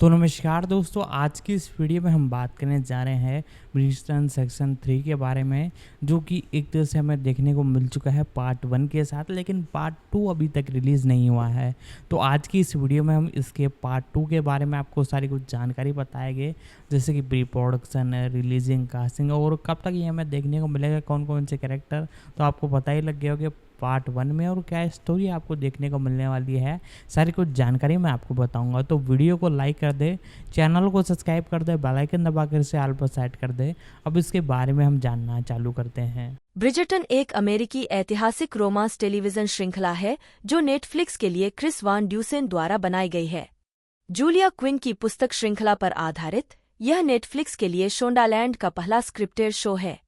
तो नमस्कार दोस्तों, आज की इस वीडियो में हम बात करने जा रहे हैं ब्रिजटन सेक्शन 3 के बारे में, जो कि एक तरह से हमें देखने को मिल चुका है पार्ट 1 के साथ, लेकिन पार्ट 2 अभी तक रिलीज़ नहीं हुआ है। तो आज की इस वीडियो में हम इसके पार्ट 2 के बारे में आपको सारी कुछ जानकारी बताएंगे, जैसे कि प्री प्रोडक्शन, रिलीजिंग, कास्टिंग और कब तक ये हमें देखने को मिलेगा, कौन कौन से कैरेक्टर। तो आपको पता ही लग गया होगा पार्ट 1 में और क्या स्टोरी आपको देखने को मिलने वाली है। सारी कुछ जानकारी मैं आपको बताऊंगा। तो वीडियो को लाइक कर दे, चैनल को सब्सक्राइब कर दे, बेल आइकन दबाकर इसे ऑल पर सेट कर दे। अब इसके बारे में हम जानना चालू करते हैं। ब्रिजर्टन एक अमेरिकी ऐतिहासिक रोमांस टेलीविजन श्रृंखला है जो नेटफ्लिक्स के लिए क्रिस वान ड्यूसेन द्वारा बनाई गई है। जूलिया क्विन की पुस्तक श्रृंखला पर आधारित यह नेटफ्लिक्स के लिए शोंडालैंड का पहला स्क्रिप्टेड शो है।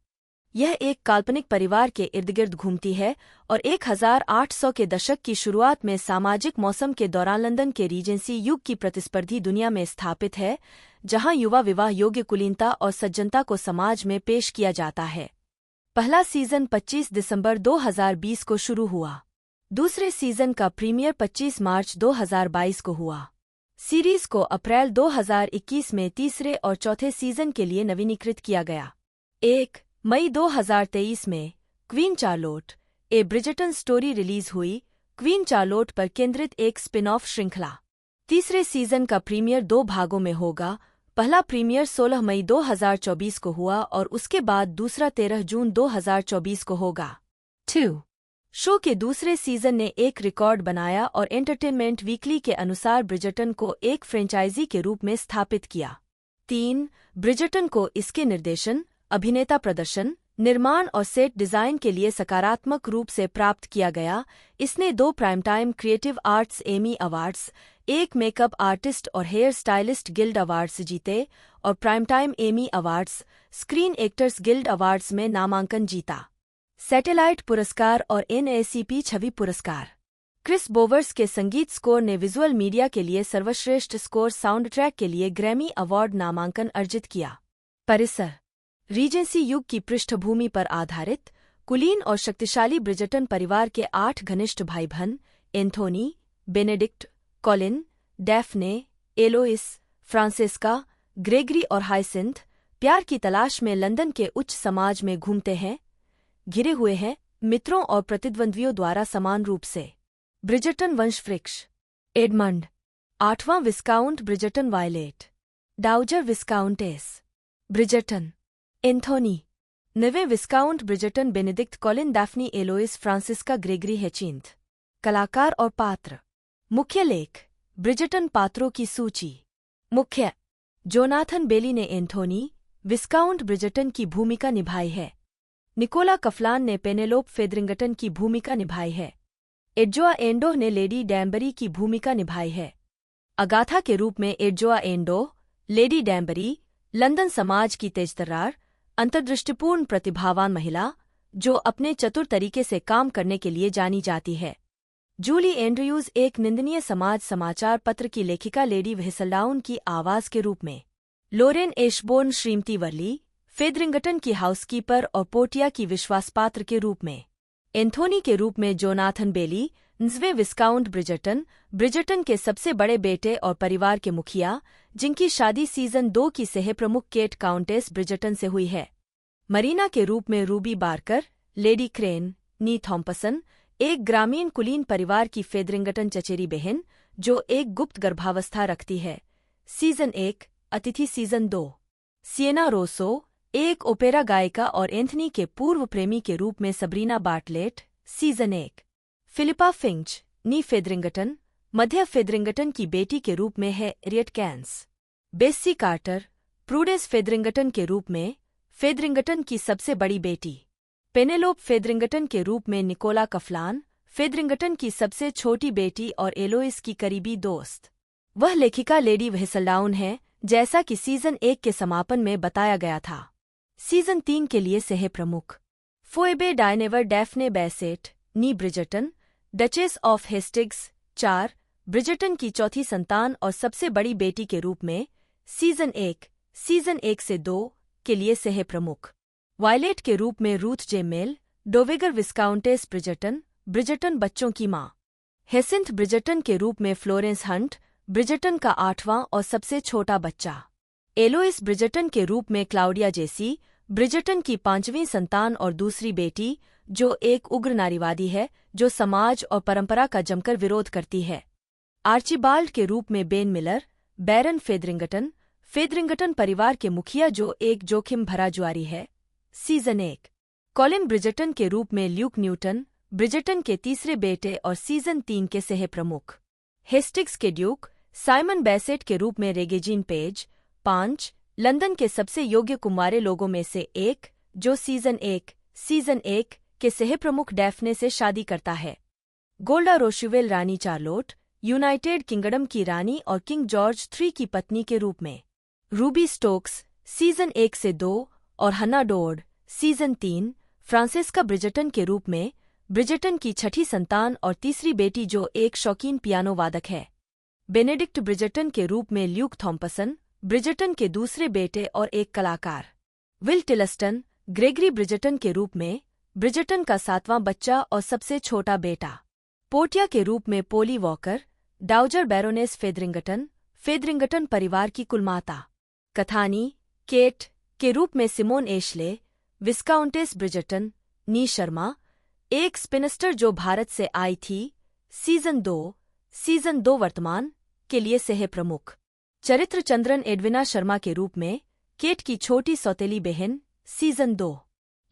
यह एक काल्पनिक परिवार के इर्द गिर्द घूमती है और 1800 के दशक की शुरुआत में सामाजिक मौसम के दौरान लंदन के रीजेंसी युग की प्रतिस्पर्धी दुनिया में स्थापित है, जहां युवा विवाह योग्य कुलीनता और सज्जनता को समाज में पेश किया जाता है। पहला सीजन 25 दिसंबर 2020 को शुरू हुआ। दूसरे सीजन का प्रीमियर 25 मार्च 2022 को हुआ। सीरीज को अप्रैल 2021 में तीसरे और चौथे सीजन के लिए नवीनीकृत किया गया। 1 मई 2023 में क्वीन चार्लोट ए ब्रिजर्टन स्टोरी रिलीज हुई। क्वीन चार्लोट पर केंद्रित एक स्पिन ऑफ श्रृंखला। तीसरे सीजन का प्रीमियर 2 भागों में होगा। पहला प्रीमियर 16 मई 2024 को हुआ और उसके बाद दूसरा 13 जून 2024 को होगा। 2 शो के दूसरे सीजन ने एक रिकॉर्ड बनाया और एंटरटेनमेंट वीकली के अनुसार ब्रिजर्टन को एक फ्रेंचाइजी के रूप में स्थापित किया। 3 ब्रिजर्टन को इसके निर्देशन, अभिनेता प्रदर्शन, निर्माण और सेट डिजाइन के लिए सकारात्मक रूप से प्राप्त किया गया। इसने 2 prime time creative arts Emmy awards, 1 makeup artist और हेयर स्टाइलिस्ट गिल्ड अवार्ड्स जीते और prime time Emmy awards, screen actors guild awards में नामांकन जीता। सैटेलाइट पुरस्कार और NAACP छवि पुरस्कार। क्रिस बोवर्स के संगीत स्कोर ने विजुअल मीडिया के लिए सर्वश्रेष्ठ स्कोर साउंड ट्रैक के लिए ग्रैमी अवार्ड नामांकन अर्जित किया। परिसर रीजेंसी युग की पृष्ठभूमि पर आधारित कुलीन और शक्तिशाली ब्रिजर्टन परिवार के 8 घनिष्ठ भाई बहन Anthony, Benedict, Colin, Daphne, Eloise, Francesca, Gregory और हाइसिंथ प्यार की तलाश में लंदन के उच्च समाज में घूमते हैं, घिरे हुए हैं मित्रों और प्रतिद्वंद्वियों द्वारा समान रूप से। ब्रिजर्टन वंशवृक्ष। एडमंड 8वां viscount Bridgerton Violet, dowager viscountess Bridgerton. Anthony 9वें viscount Bridgerton, Benedict, Colin, Daphne, Eloise, Francesca, Gregory, Hyacinth. कलाकार और पात्र। मुख्य लेख ब्रिजर्टन पात्रों की सूची। मुख्य जोनाथन बेली ने एंथोनी विस्काउंट ब्रिजर्टन की भूमिका निभाई है। निकोला कफलान ने पेनेलोप फेदरिंगटन की भूमिका निभाई है। एड्जोआ एंडो ने लेडी डैम्बरी की भूमिका निभाई है। अगाथा के रूप में एड्जोआ एंडो, लेडी डैम्बरी, लंदन समाज की तेजतर्रार, अंतर्दृष्टिपूर्ण प्रतिभावान महिला जो अपने चतुर तरीके से काम करने के लिए जानी जाती है। जूली एंड्रयूज एक निंदनीय समाज समाचार पत्र की लेखिका लेडी व्हिसलडाउन की आवाज के रूप में। लोरेन एशबोर्न श्रीमती वर्ली, फेदरिंगटन की हाउसकीपर और पोर्टिया की विश्वासपात्र के रूप में। एंथोनी के रूप में जोनाथन बेली, 9वें विस्काउंट ब्रिजर्टन, ब्रिजर्टन के सबसे बड़े बेटे और परिवार के मुखिया, जिनकी शादी सीजन 2 की सह प्रमुख केट काउंटेस ब्रिजर्टन से हुई है। मरीना के रूप में रूबी बार्कर, लेडी क्रेन, नी थॉम्पसन, एक ग्रामीण कुलीन परिवार की फेदरिंगटन चचेरी बहन जो एक गुप्त गर्भावस्था रखती है। सीजन 1 अतिथि। सीजन 2 सिएना रोसो, एक ओपेरा गायिका और एंथनी के पूर्व प्रेमी के रूप में Sabrina Bartlett. Season 1 Philippa Finch, née Featherington, मध्य फेदरिंगटन की बेटी के रूप में Harriet Cains. Bessie Carter, Prudence Featherington के रूप में, फेदरिंगटन की सबसे बड़ी बेटी। पेनेलोप फेदरिंगटन के रूप में निकोला कफलान, फेदरिंगटन की सबसे छोटी बेटी और एलोइस की करीबी दोस्त। वह लेखिका लेडी व्हिसलडाउन है, जैसा कि सीजन 1 के समापन में बताया गया था। सीजन 3 के लिए सह प्रमुख। Phoebe Dynevor, Daphne Basset, née Bridgerton, duchess of Hastings 4, Bridgerton की चौथी संतान और सबसे बड़ी बेटी के रूप में। सीजन 1 से 2 के लिए सह प्रमुख। वायलेट के रूप में रूथ जेमेल, डोवेगर विस्काउंटेस ब्रिजर्टन, ब्रिजर्टन बच्चों की माँ। हेसिंथ ब्रिजर्टन के रूप में फ्लोरेंस हंट, ब्रिजटन का 8वां और सबसे छोटा बच्चा। एलोइस ब्रिजटन के रूप में क्लाउडिया जेसी, ब्रिजटन की 5वीं संतान और दूसरी बेटी, जो एक उग्र नारीवादी है जो समाज और परंपरा का जमकर विरोध करती है। आर्चिबाल्ड के रूप में बेन मिलर, बैरन फेदरिंगटन परिवार के मुखिया जो एक जोखिम भरा जुआरी है। सीजन 1। कॉलिन ब्रिजटन के रूप में ल्यूक न्यूटन, ब्रिजटन के तीसरे बेटे और सीजन 3 के सह प्रमुख। हेस्टिग्स के ड्यूक, साइमन बैसेट के रूप में रेगेजीन पेज, 5, लंदन के सबसे योग्य कुंवारे लोगों में से एक, जो सीजन 1 के सह प्रमुख डैफ्ने से शादी करता है। गोल्डा रोशुवेल रानी चार्लोट, यूनाइटेड किंगडम की रानी और किंग जॉर्ज III की पत्नी के रूप में। रूबी स्टोक्स, सीजन 1 से 2 और हन्ना डोर्ड, सीजन 3, फ्रांसिस्का ब्रिजटन के रूप में, ब्रिजटन की 6ठी संतान और तीसरी बेटी जो एक शौकीन पियानो वादक है। बेनेडिक्ट ब्रिजटन के रूप में ल्यूक थॉम्पसन, ब्रिजटन के दूसरे बेटे और एक कलाकार। विल टिलस्टन, ग्रेगरी ब्रिजटन के रूप में, ब्रिजटन का 7वां बच्चा और सबसे छोटा बेटा। पोर्टिया के रूप में पोली वॉकर, डाउजर बैरोनेस फेदरिंगटन परिवार की कुलमाता। कथानी, केट के रूप में सिमोन एशले, विस्काउंटेस ब्रिजटन, नी शर्मा, एक स्पिनस्टर जो भारत से आई थी। सीजन 2 वर्तमान के लिए सह प्रमुख। चरित्र चंद्रन एडविना शर्मा के रूप में, केट की छोटी सौतेली बहन। सीजन 2।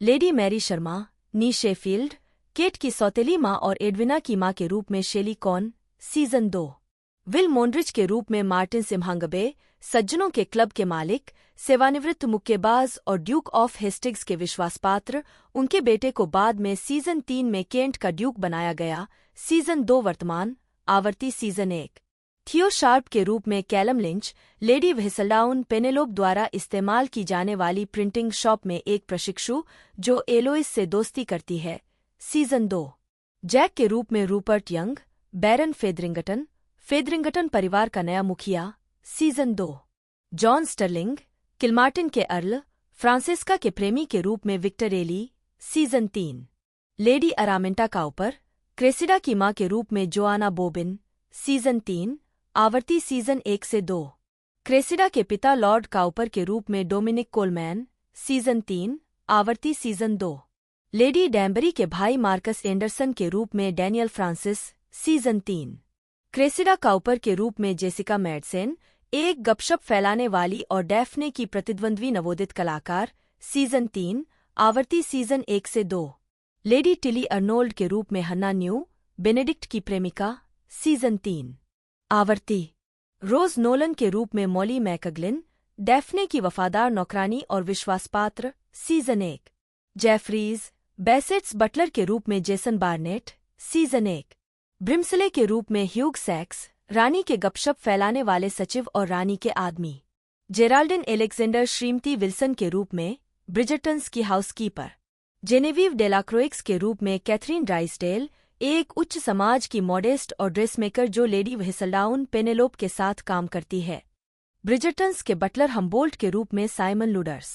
लेडी मैरी शर्मा, नी शेफील्ड, केट की सौतेली माँ और एडविना की माँ के रूप में शेली कॉन। सीजन 2। विल मोन्ड्रिच के रूप में मार्टिन सिम्हांगबे, सज्जनों के क्लब के मालिक, सेवानिवृत्त मुक्केबाज और ड्यूक ऑफ हेस्टिग्स के विश्वासपात्र। उनके बेटे को बाद में सीजन 3 में केंट का ड्यूक बनाया गया। सीजन 2 वर्तमान आवर्ती सीजन 1। थियो शार्प के रूप में कैलम लिंच, लेडी व्हिसलडाउन पेनेलोप द्वारा इस्तेमाल की जाने वाली प्रिंटिंग शॉप में एक प्रशिक्षु जो एलोइस से दोस्ती करती है। सीजन 2। जैक के रूप में रूपर्ट यंग, बैरन फेदरिंगटन परिवार का नया मुखिया। सीजन 2। जॉन स्टर्लिंग, किलमार्टिन के अर्ल, फ्रांसिस्का के प्रेमी के रूप में Victor Alli. Season 3। Lady Araminta Cowper, Cressida की मां के रूप में जोआना बोबिन। सीजन 3 आवर्ती सीजन 1 से 2। क्रेसिडा के पिता लॉर्ड काउपर के रूप में डोमिनिक कोलमैन। सीजन 3 आवर्ती सीजन 2। लेडी डैम्बरी के भाई मार्कस एंडरसन के रूप में Daniel Francis. Season 3। Cressida Cowper के रूप में जेसिका मैडसेन, एक गपशप फैलाने वाली और डैफ्ने की प्रतिद्वंद्वी नवोदित कलाकार। सीजन 3 आवर्ती सीजन 1 से 2। लेडी टिली अर्नोल्ड के रूप में हन्ना न्यू, बेनेडिक्ट की प्रेमिका। सीजन 3 आवर्ती। रोज नोलन के रूप में मॉली मैकग्लिन, डैफ्ने की वफादार नौकरानी और विश्वासपात्र। सीजन 1। जेफरीज बैसेट्स बटलर के रूप में जेसन बार्नेट। सीजन 1। ब्रिम्सले के रूप में ह्यूग सैक्स, रानी के गपशप फैलाने वाले सचिव और रानी के आदमी। जेराल्डिन एलेक्जेंडर श्रीमती विल्सन के रूप में, ब्रिजटन्स की हाउसकीपर। जेनेविव डेलाक्रोइक्स के रूप में कैथरीन ड्राइसडेल, एक उच्च समाज की मॉडेस्ट और ड्रेसमेकर जो लेडी व्हिसलडाउन पेनेलोप के साथ काम करती है। ब्रिजटन्स के बटलर हम्बोल्ट के रूप में Simon Lourdes.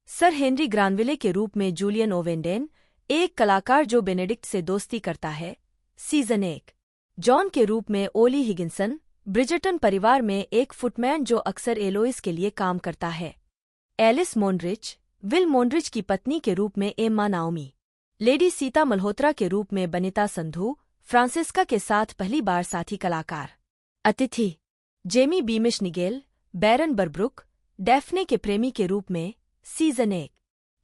Sir Henry Granville के रूप में जूलियन ओवेंडेन, एक कलाकार जो बेनेडिक्ट से दोस्ती करता है। सीजन 1। जॉन के रूप में ओली हिगिंसन, ब्रिजटन परिवार में एक फुटमैन जो अक्सर एलोइस के लिए काम करता है। एलिस मोन्ड्रिच, विल मोन्ड्रिच की पत्नी के रूप में Emma Naomi. Lady Sita Malhotra के रूप में बनिता संधू, फ्रांसिस्का के साथ पहली बार साथी कलाकार। अतिथि जेमी बीमिश निगेल, बैरन बरब्रुक, डैफ्ने के प्रेमी के रूप में। सीजन 1।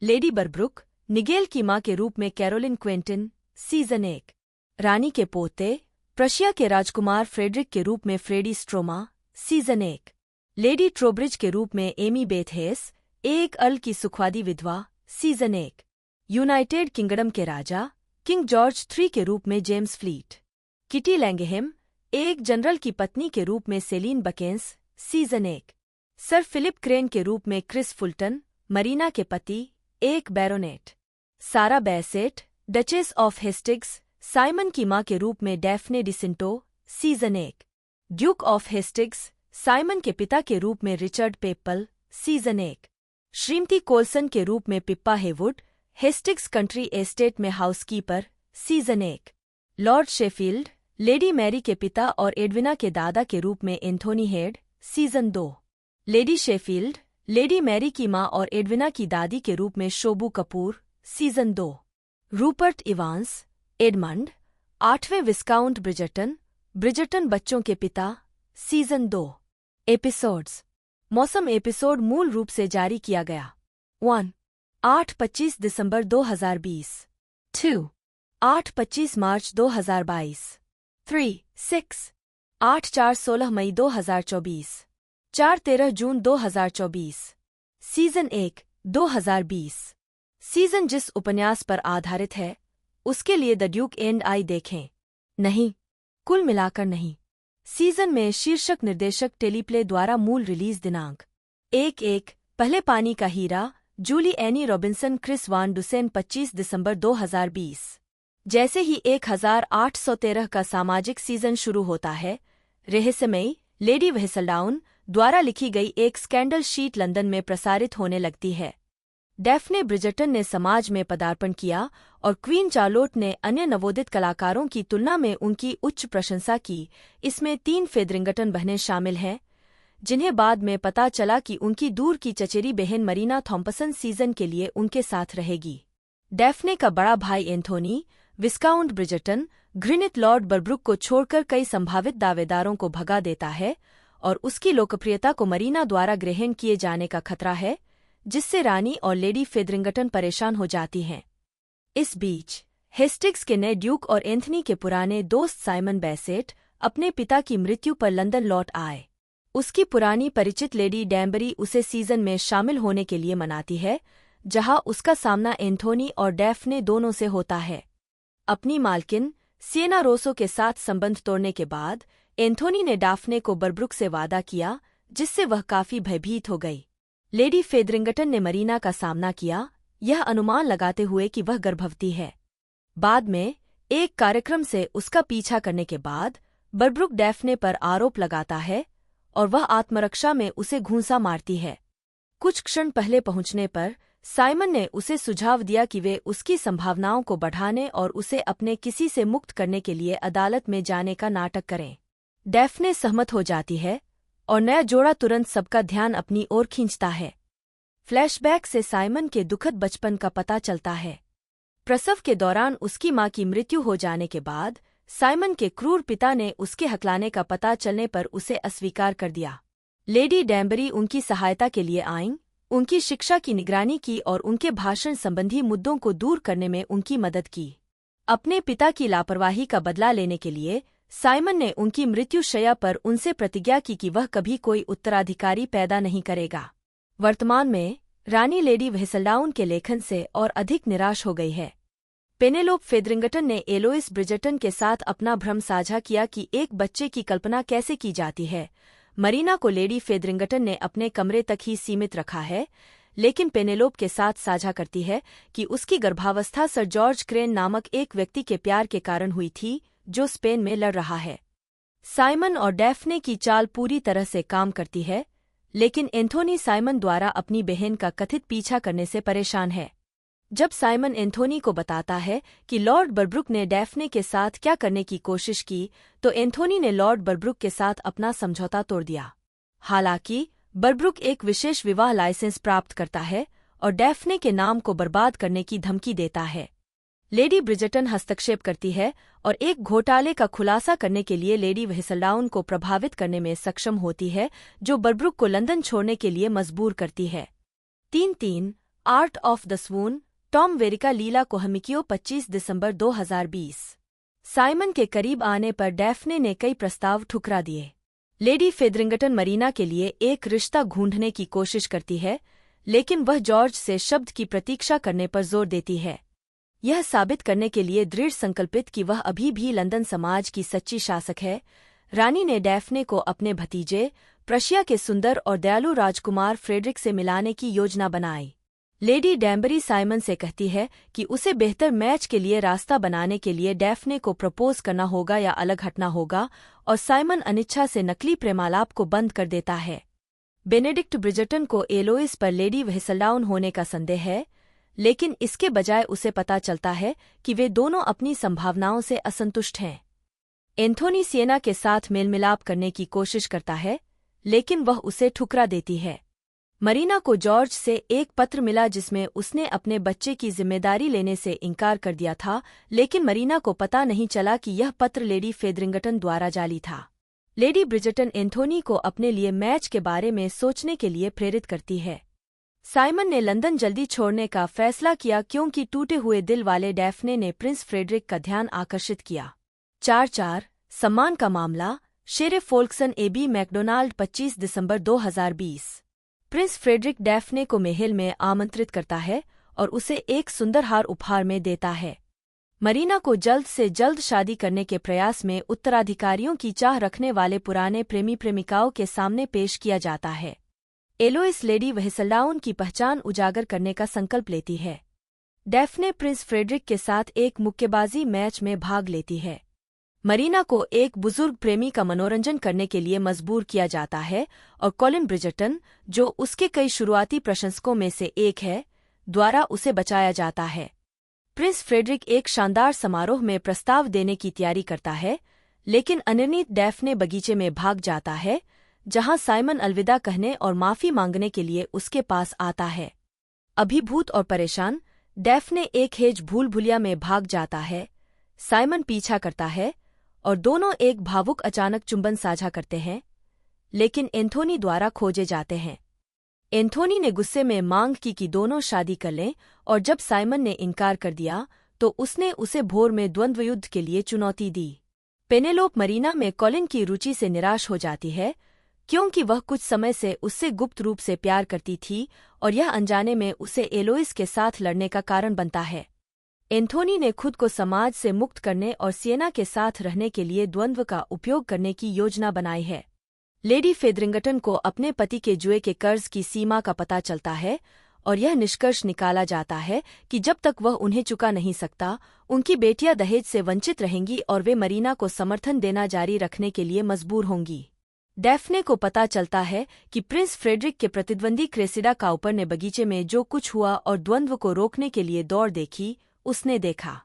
लेडी बरब्रुक, निगेल की मां के रूप में कैरोलिन क्वेंटिन। सीजन 1। रानी के पोते, प्रशिया के राजकुमार फ्रेडरिक के रूप में फ्रेडी स्ट्रोमा। सीजन 1। लेडी ट्रोब्रिज के रूप में एमी बेथहेस, एक अर्ल की सुखवादी विधवा। सीजन 1। यूनाइटेड किंगडम के राजा, किंग जॉर्ज III के रूप में जेम्स फ्लीट। किटी लैंगहेम, एक जनरल की पत्नी के रूप में Celine Buckens. Season 1। Sir Phillip Crane के रूप में क्रिस फुल्टन, मरीना के पति, एक बैरोनेट। Sarah Basset, duchess of Hastings, Simon की मां के रूप में Daphne Di Cintio. Season 1। Duke of Hastings, Simon के पिता के रूप में रिचर्ड पेपल। सीजन 1। श्रीमती कोल्सन के रूप में Pippa Haywood, Hastings country estate में हाउसकीपर। Season 1। Lord Sheffield, lady Mary के पिता और एडविना के दादा के रूप में Anthony Head, season 2। Lady Sheffield, lady Mary की मां और एडविना की दादी के रूप में Shobu Kapoor, season 2। Rupert Evans, Edmund, 8वें विस्काउंट ब्रिजर्टन, ब्रिजर्टन बच्चों के पिता, सीजन 2। एपिसोड्स। मौसम एपिसोड मूल रूप से जारी किया गया। 1. 8-25 दिसंबर 2020। 2. 8-25 मार्च 2022। 3. 6. 8-4-16 मई 2024। 4-13 जून 2024। सीजन 1, 2020। सीजन जिस उपन्यास पर आधारित है, उसके लिए द ड्यूक एंड आई देखें। नहीं, कुल मिलाकर नहीं। सीजन में शीर्षक निर्देशक टेलीप्ले द्वारा मूल रिलीज दिनांक 1-1 पहले पानी का हीरा, Jully any Robinson, Chris Van Dusen, 25 दिसंबर 2020। जैसे ही 1813 का सामाजिक सीजन शुरू होता है, रहस्यमयी लेडी व्हिसलडाउन द्वारा लिखी गई एक स्कैंडल शीट लंदन में प्रसारित होने लगती है। डैफ्ने ब्रिजर्टन ने समाज में पदार्पण किया और क्वीन चार्लोट ने अन्य नवोदित कलाकारों की तुलना में उनकी उच्च प्रशंसा की। इसमें 3 फेदरिंगटन बहनें शामिल हैं, जिन्हें बाद में पता चला कि उनकी दूर की चचेरी बहन मरीना थॉम्पसन सीजन के लिए उनके साथ रहेगी। डैफ्ने का बड़ा भाई एंथोनी, विस्काउंट ब्रिजर्टन, घृणित लॉर्ड बरब्रुक को छोड़कर कई संभावित दावेदारों को भगा देता है और उसकी लोकप्रियता को मरीना द्वारा ग्रहण किए जाने का खतरा है, जिससे रानी और लेडी फेदरिंगटन परेशान हो जाती हैं। इस बीच हेस्टिग्स के नए ड्यूक और एंथनी के पुराने दोस्त साइमन बेसेट अपने पिता की मृत्यु पर लंदन लौट आए। उसकी पुरानी परिचित लेडी डैम्बरी उसे सीजन में शामिल होने के लिए मनाती है, जहां उसका सामना एंथोनी और डैफ्ने दोनों से होता है। अपनी मालकिन सिएना रोसो के साथ संबंध तोड़ने के बाद एंथोनी ने डैफ्ने को बरब्रुक से वादा किया, जिससे वह काफी भयभीत हो गई। लेडी फेदरिंगटन ने मरीना का सामना किया, यह अनुमान लगाते हुए कि वह गर्भवती है। बाद में एक कार्यक्रम से उसका पीछा करने के बाद बरब्रुक डैफ्ने पर आरोप लगाता है और वह आत्मरक्षा में उसे घूंसा मारती है। कुछ क्षण पहले पहुंचने पर साइमन ने उसे सुझाव दिया कि वे उसकी संभावनाओं को बढ़ाने और उसे अपने किसी से मुक्त करने के लिए अदालत में जाने का नाटक करें। डैफ्ने सहमत हो जाती है और नया जोड़ा तुरंत सबका ध्यान अपनी ओर खींचता है। फ्लैशबैक से साइमन के दुखद बचपन का पता चलता है। प्रसव के दौरान उसकी मां की मृत्यु हो जाने के बाद साइमन के क्रूर पिता ने उसके हकलाने का पता चलने पर उसे अस्वीकार कर दिया। लेडी डैम्बरी उनकी सहायता के लिए आईं, उनकी शिक्षा की निगरानी की और उनके भाषण संबंधी मुद्दों को दूर करने में उनकी मदद की। अपने पिता की लापरवाही का बदला लेने के लिए साइमन ने उनकी मृत्युशैया पर उनसे प्रतिज्ञा की कि वह कभी कोई उत्तराधिकारी पैदा नहीं करेगा। वर्तमान में रानी लेडी व्हिसलडाउन के लेखन से और अधिक निराश हो गई है। पेनेलोप फेदरिंगटन ने एलोइस ब्रिजर्टन के साथ अपना भ्रम साझा किया कि एक बच्चे की कल्पना कैसे की जाती है। मरीना को लेडी फेदरिंगटन ने अपने कमरे तक ही सीमित रखा है, लेकिन पेनेलोप के साथ साझा करती है कि उसकी गर्भावस्था सर जॉर्ज क्रेन नामक एक व्यक्ति के प्यार के कारण हुई थी, जो स्पेन में लड़ रहा है। साइमन और डैफ्ने की चाल पूरी तरह से काम करती है, लेकिन एंथोनी साइमन द्वारा अपनी बहन का कथित पीछा करने से परेशान है। जब साइमन एंथोनी को बताता है कि लॉर्ड बरब्रुक ने डैफ्ने के साथ क्या करने की कोशिश की, तो एंथोनी ने लॉर्ड बरब्रुक के साथ अपना समझौता तोड़ दिया। हालांकि बरब्रुक एक विशेष विवाह लाइसेंस प्राप्त करता है और डैफ्ने के नाम को बर्बाद करने की धमकी देता है। लेडी ब्रिजर्टन हस्तक्षेप करती है और एक घोटाले का खुलासा करने के लिए लेडी व्हिसलडाउन को प्रभावित करने में सक्षम होती है, जो बरब्रुक को लंदन छोड़ने के लिए मजबूर करती है। 3-3 art of the swoon, Tom Verica Leila Cohan Kiley, 25 दिसंबर 2020। साइमन के करीब आने पर डैफ्ने ने कई प्रस्ताव ठुकरा दिए। लेडी फेदरिंगटन मरीना के लिए एक रिश्ता ढूंढने की कोशिश करती है, लेकिन वह जॉर्ज से शब्द की प्रतीक्षा करने पर जोर देती है, यह साबित करने के लिए दृढ़ संकल्पित कि वह अभी भी लंदन समाज की सच्ची शासक है। रानी ने डैफ्ने को अपने भतीजे, प्रशिया के सुंदर और दयालु राजकुमार फ्रेडरिक से मिलाने की योजना बनाई। लेडी डैम्बरी साइमन से कहती है कि उसे बेहतर मैच के लिए रास्ता बनाने के लिए डैफ्ने को प्रपोज करना होगा या अलग हटना होगा, और साइमन अनिच्छा से नकली प्रेमालाप को बंद कर देता है। बेनेडिक्ट ब्रिजर्टन को एलोइस पर लेडी व्हिसलडाउन होने का संदेह है, लेकिन इसके बजाय उसे पता चलता है कि वे दोनों अपनी संभावनाओं से असंतुष्ट हैं। एंथोनी सिएना के साथ मेलमिलाप करने की कोशिश करता है, लेकिन वह उसे ठुकरा देती है। मरीना को जॉर्ज से एक पत्र मिला जिसमें उसने अपने बच्चे की जिम्मेदारी लेने से इनकार कर दिया था, लेकिन मरीना को पता नहीं चला कि यह पत्र लेडी फेदरिंगटन द्वारा जाली था। लेडी ब्रिजटन एंथोनी को अपने लिए मैच के बारे में सोचने के लिए प्रेरित करती है। साइमन ने लंदन जल्दी छोड़ने का फैसला किया क्योंकि टूटे हुए दिल वाले डैफ्ने ने प्रिंस फ्रेडरिक का ध्यान आकर्षित किया। 4-4 सम्मान का मामला। शेरिफ फोल्कसन एबी मैकडोनाल्ड 25 दिसंबर 2020। प्रिंस फ्रेडरिक डैफ्ने को महल में आमंत्रित करता है और उसे एक सुंदर हार उपहार में देता है। मरीना को जल्द से जल्द शादी करने के प्रयास में उत्तराधिकारियों की चाह रखने वाले पुराने प्रेमी प्रेमिकाओं के सामने पेश किया जाता है। एलोइस लेडी व्हिसलडाउन की पहचान उजागर करने का संकल्प लेती है। डैफ्ने प्रिंस फ्रेडरिक के साथ एक मुक्केबाजी मैच में भाग लेती है। मरीना को एक बुजुर्ग प्रेमी का मनोरंजन करने के लिए मजबूर किया जाता है और कॉलिन ब्रिजटन, जो उसके कई शुरुआती प्रशंसकों में से एक है, द्वारा उसे बचाया जाता है। प्रिंस फ्रेडरिक एक शानदार समारोह में प्रस्ताव देने की तैयारी करता है, लेकिन अनिर्णित डैफ्ने बगीचे में भाग जाता है, जहां साइमन अलविदा कहने और माफी मांगने के लिए उसके पास आता है। अभिभूत और परेशान, डैफ्ने एक हेज भूल भुलिया में भाग जाता है। साइमन पीछा करता है और दोनों एक भावुक अचानक चुंबन साझा करते हैं, लेकिन एंथोनी द्वारा खोजे जाते हैं। एंथोनी ने गुस्से में मांग की कि दोनों शादी कर लें, और जब साइमन ने इनकार कर दिया तो उसने उसे भोर में द्वंद्वयुद्ध के लिए चुनौती दी। पेनेलोप मरीना में कॉलिन की रुचि से निराश हो जाती है, क्योंकि वह कुछ समय से उससे गुप्त रूप से प्यार करती थी और यह अनजाने में उसे एलोइस के साथ लड़ने का कारण बनता है। एंथोनी ने खुद को समाज से मुक्त करने और सिएना के साथ रहने के लिए द्वंद्व का उपयोग करने की योजना बनाई है। लेडी फेदरिंगटन को अपने पति के जुए के कर्ज की सीमा का पता चलता है और यह निष्कर्ष निकाला जाता है कि जब तक वह उन्हें चुका नहीं सकता, उनकी बेटियां दहेज से वंचित रहेंगी और वे मरीना को समर्थन देना जारी रखने के लिए मजबूर होंगी। डैफ्ने को पता चलता है कि प्रिंस फ्रेडरिक के प्रतिद्वंदी क्रेसिडा काउपर ने बगीचे में जो कुछ हुआ और द्वंद्व को रोकने के लिए दौड़ देखी, उसने देखा।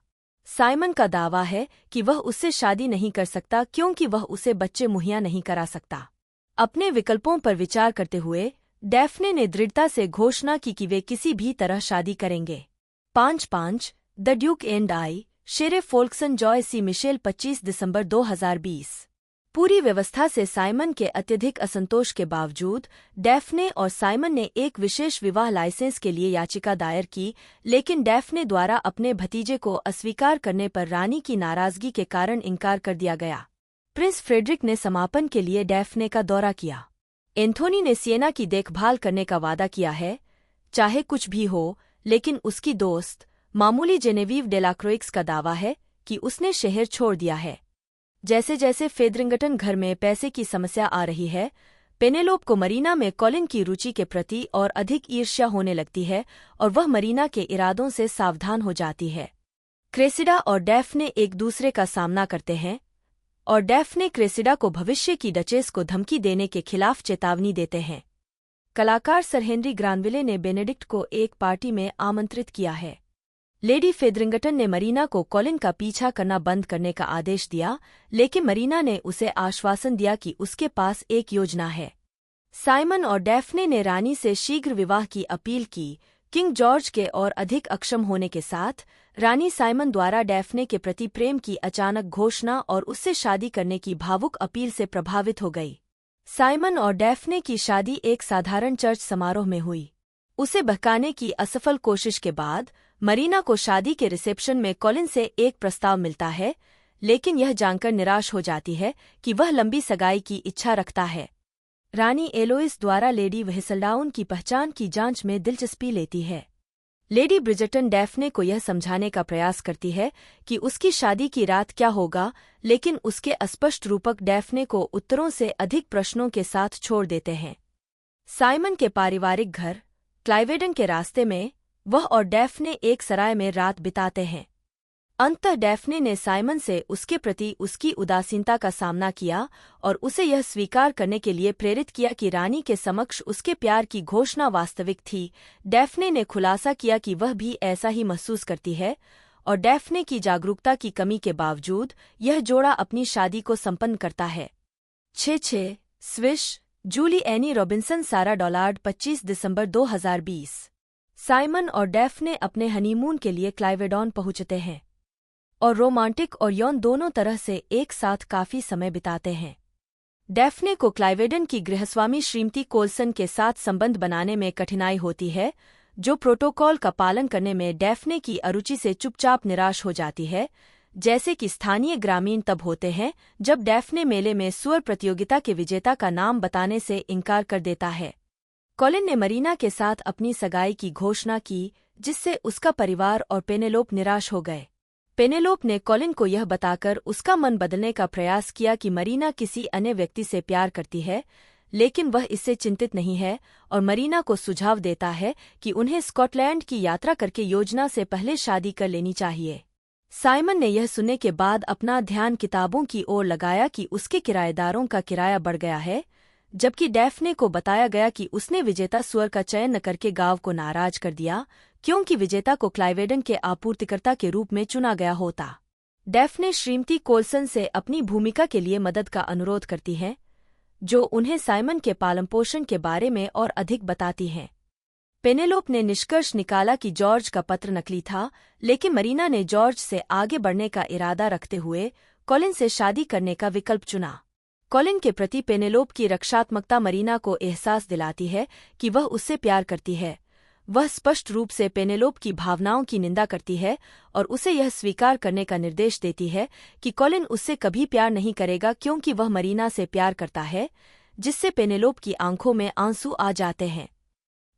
साइमन का दावा है कि वह उससे शादी नहीं कर सकता क्योंकि वह उसे बच्चे मुहैया नहीं करा सकता। अपने विकल्पों पर विचार करते हुए डैफ्ने ने दृढ़ता से घोषणा की कि वे किसी भी तरह शादी करेंगे। 5-5 the duke and I. Sheree Folkson Joy C Mitchell 25 दिसंबर 2020। पूरी व्यवस्था से साइमन के अत्यधिक असंतोष के बावजूद डैफ्ने और साइमन ने एक विशेष विवाह लाइसेंस के लिए याचिका दायर की, लेकिन डैफ्ने द्वारा अपने भतीजे को अस्वीकार करने पर रानी की नाराजगी के कारण इनकार कर दिया गया। प्रिंस फ्रेडरिक ने समापन के लिए डैफ्ने का दौरा किया। एंथोनी ने सिएना की देखभाल करने का वादा किया है, चाहे कुछ भी हो, लेकिन उसकी दोस्त मामूली जेनेविव डेलाक्रोइक्स का दावा है कि उसने शहर छोड़ दिया है। जैसे जैसे फेदरिंगटन घर में पैसे की समस्या आ रही है, पेनेलोप को मरीना में कॉलिन की रुचि के प्रति और अधिक ईर्ष्या होने लगती है और वह मरीना के इरादों से सावधान हो जाती है। क्रेसिडा और डैफ्ने एक दूसरे का सामना करते हैं और डैफ्ने क्रेसिडा को भविष्य की डचेस को धमकी देने के खिलाफ चेतावनी देते हैं। कलाकार सर हेनरी ग्रानविले ने बेनेडिक्ट को एक पार्टी में आमंत्रित किया है। लेडी फेदरिंगटन ने मरीना को कॉलिन का पीछा करना बंद करने का आदेश दिया, लेकिन मरीना ने उसे आश्वासन दिया कि उसके पास एक योजना है। साइमन और डैफ्ने ने रानी से शीघ्र विवाह की अपील की। किंग जॉर्ज के और अधिक अक्षम होने के साथ रानी साइमन द्वारा डैफ्ने के प्रति प्रेम की अचानक घोषणा और उससे शादी करने की भावुक अपील से प्रभावित हो गई। साइमन और डैफ्ने की शादी एक साधारण चर्च समारोह में हुई। उसे बहकाने की असफल कोशिश के बाद मरीना को शादी के रिसेप्शन में कॉलिन से एक प्रस्ताव मिलता है, लेकिन यह जानकर निराश हो जाती है कि वह लंबी सगाई की इच्छा रखता है। रानी एलोइस द्वारा लेडी व्हिसलडाउन की पहचान की जांच में दिलचस्पी लेती है। लेडी ब्रिजटन डैफ्ने को यह समझाने का प्रयास करती है कि उसकी शादी की रात क्या होगा, लेकिन उसके अस्पष्ट रूपक डैफ्ने को उत्तरों से अधिक प्रश्नों के साथ छोड़ देते हैं। साइमन के पारिवारिक घर क्लाइवेडन के रास्ते में वह और डैफ्ने एक सराय में रात बिताते हैं। अंततः डैफ्ने ने साइमन से उसके प्रति उसकी उदासीनता का सामना किया और उसे यह स्वीकार करने के लिए प्रेरित किया कि रानी के समक्ष उसके प्यार की घोषणा वास्तविक थी। डैफ्ने ने खुलासा किया कि वह भी ऐसा ही महसूस करती है और डैफ्ने की जागरूकता की कमी के बावजूद यह जोड़ा अपनी शादी को संपन्न करता है। 6 स्विश जूली एनी रॉबिन्सन सारा डॉलार्ड 25 दिसंबर 2020। साइमन और डैफ्ने अपने हनीमून के लिए क्लाइवेडॉन पहुंचते हैं और रोमांटिक और यौन दोनों तरह से एक साथ काफी समय बिताते हैं। डैफ्ने को क्लाइवेडन की गृहस्वामी श्रीमती कोल्सन के साथ संबंध बनाने में कठिनाई होती है, जो प्रोटोकॉल का पालन करने में डैफ्ने की अरुचि से चुपचाप निराश हो जाती है। जैसे कि स्थानीय ग्रामीण तब होते हैं जब डैफ्ने मेले में स्वर प्रतियोगिता के विजेता का नाम बताने से इनकार कर देता है। कॉलिन ने मरीना के साथ अपनी सगाई की घोषणा की, जिससे उसका परिवार और पेनेलोप निराश हो गए। पेनेलोप ने कॉलिन को यह बताकर उसका मन बदलने का प्रयास किया कि मरीना किसी अन्य व्यक्ति से प्यार करती है, लेकिन वह इससे चिंतित नहीं है और मरीना को सुझाव देता है कि उन्हें स्कॉटलैंड की यात्रा करके योजना से पहले शादी कर लेनी चाहिए। साइमन ने यह सुनने के बाद अपना ध्यान किताबों की ओर लगाया कि उसके किराएदारों का किराया बढ़ गया है, जबकि डैफ्ने को बताया गया कि उसने विजेता स्वर का चयन न करके गांव को नाराज कर दिया, क्योंकि विजेता को क्लाइवेडन के आपूर्तिकर्ता के रूप में चुना गया होता। डैफ्ने श्रीमती कोल्सन से अपनी भूमिका के लिए मदद का अनुरोध करती हैं, जो उन्हें साइमन के पालनपोषण के बारे में और अधिक बताती हैं। पेनेलोप ने निष्कर्ष निकाला कि जॉर्ज का पत्र नकली था, लेकिन मरीना ने जॉर्ज से आगे बढ़ने का इरादा रखते हुए कॉलिन से शादी करने का विकल्प चुना। कॉलिन के प्रति पेनेलोप की रक्षात्मकता मरीना को एहसास दिलाती है कि वह उससे प्यार करती है। वह स्पष्ट रूप से पेनेलोप की भावनाओं की निंदा करती है और उसे यह स्वीकार करने का निर्देश देती है कि कॉलिन उससे कभी प्यार नहीं करेगा, क्योंकि वह मरीना से प्यार करता है, जिससे पेनेलोप की आंखों में आंसू आ जाते हैं।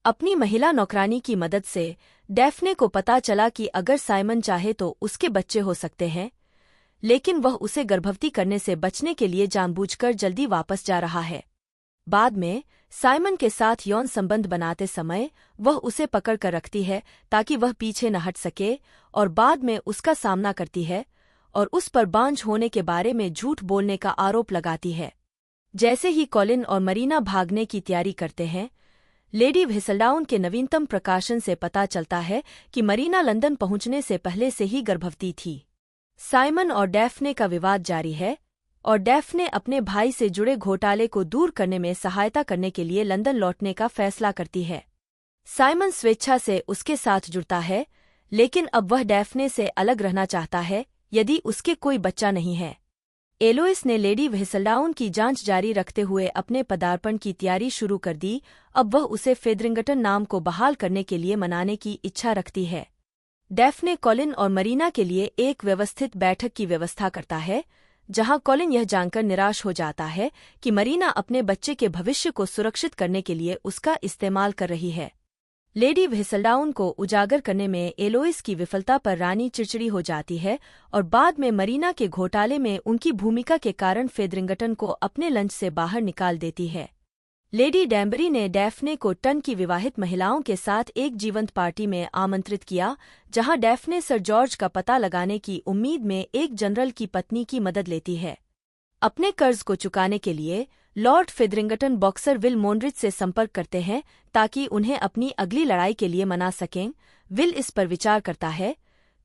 अपनी महिला नौकरानी की मदद से डैफ्ने को पता चला कि अगर साइमन चाहे तो उसके बच्चे हो सकते हैं, लेकिन वह उसे गर्भवती करने से बचने के लिए जानबूझकर जल्दी वापस जा रहा है। बाद में साइमन के साथ यौन संबंध बनाते समय वह उसे पकड़ कर रखती है ताकि वह पीछे न हट सके, और बाद में उसका सामना करती है और उस पर बांझ होने के बारे में झूठ बोलने का आरोप लगाती है। जैसे ही कॉलिन और मरीना भागने की तैयारी करते हैं, लेडी व्हिसलडाउन के नवीनतम प्रकाशन से पता चलता है कि मरीना लंदन पहुंचने से पहले से ही गर्भवती थी। साइमन और डैफ्ने का विवाद जारी है और डैफ्ने अपने भाई से जुड़े घोटाले को दूर करने में सहायता करने के लिए लंदन लौटने का फैसला करती है। साइमन स्वेच्छा से उसके साथ जुड़ता है, लेकिन अब वह डैफ्ने से अलग रहना चाहता है यदि उसके कोई बच्चा नहीं है। एलोइस ने लेडी व्हिसलडाउन की जांच जारी रखते हुए अपने पदार्पण की तैयारी शुरू कर दी। अब वह उसे फेदरिंगटन नाम को बहाल करने के लिए मनाने की इच्छा रखती है। डैफ्ने कॉलिन और मरीना के लिए एक व्यवस्थित बैठक की व्यवस्था करता है, जहां कॉलिन यह जानकर निराश हो जाता है कि मरीना अपने बच्चे के भविष्य को सुरक्षित करने के लिए उसका इस्तेमाल कर रही है। लेडी व्हिसलडाउन को उजागर करने में एलोइस की विफलता पर रानी चिड़चिड़ी हो जाती है और बाद में मरीना के घोटाले में उनकी भूमिका के कारण फेदरिंगटन को अपने लंच से बाहर निकाल देती है। लेडी डैम्बरी ने डैफ्ने को टन की विवाहित महिलाओं के साथ एक जीवंत पार्टी में आमंत्रित किया, जहां डैफ्ने सर जॉर्ज का पता लगाने की उम्मीद में एक जनरल की पत्नी की मदद लेती है। अपने कर्ज को चुकाने के लिए लॉर्ड फेदरिंगटन बॉक्सर विल मोनरिच से संपर्क करते हैं ताकि उन्हें अपनी अगली लड़ाई के लिए मना सकें। विल इस पर विचार करता है,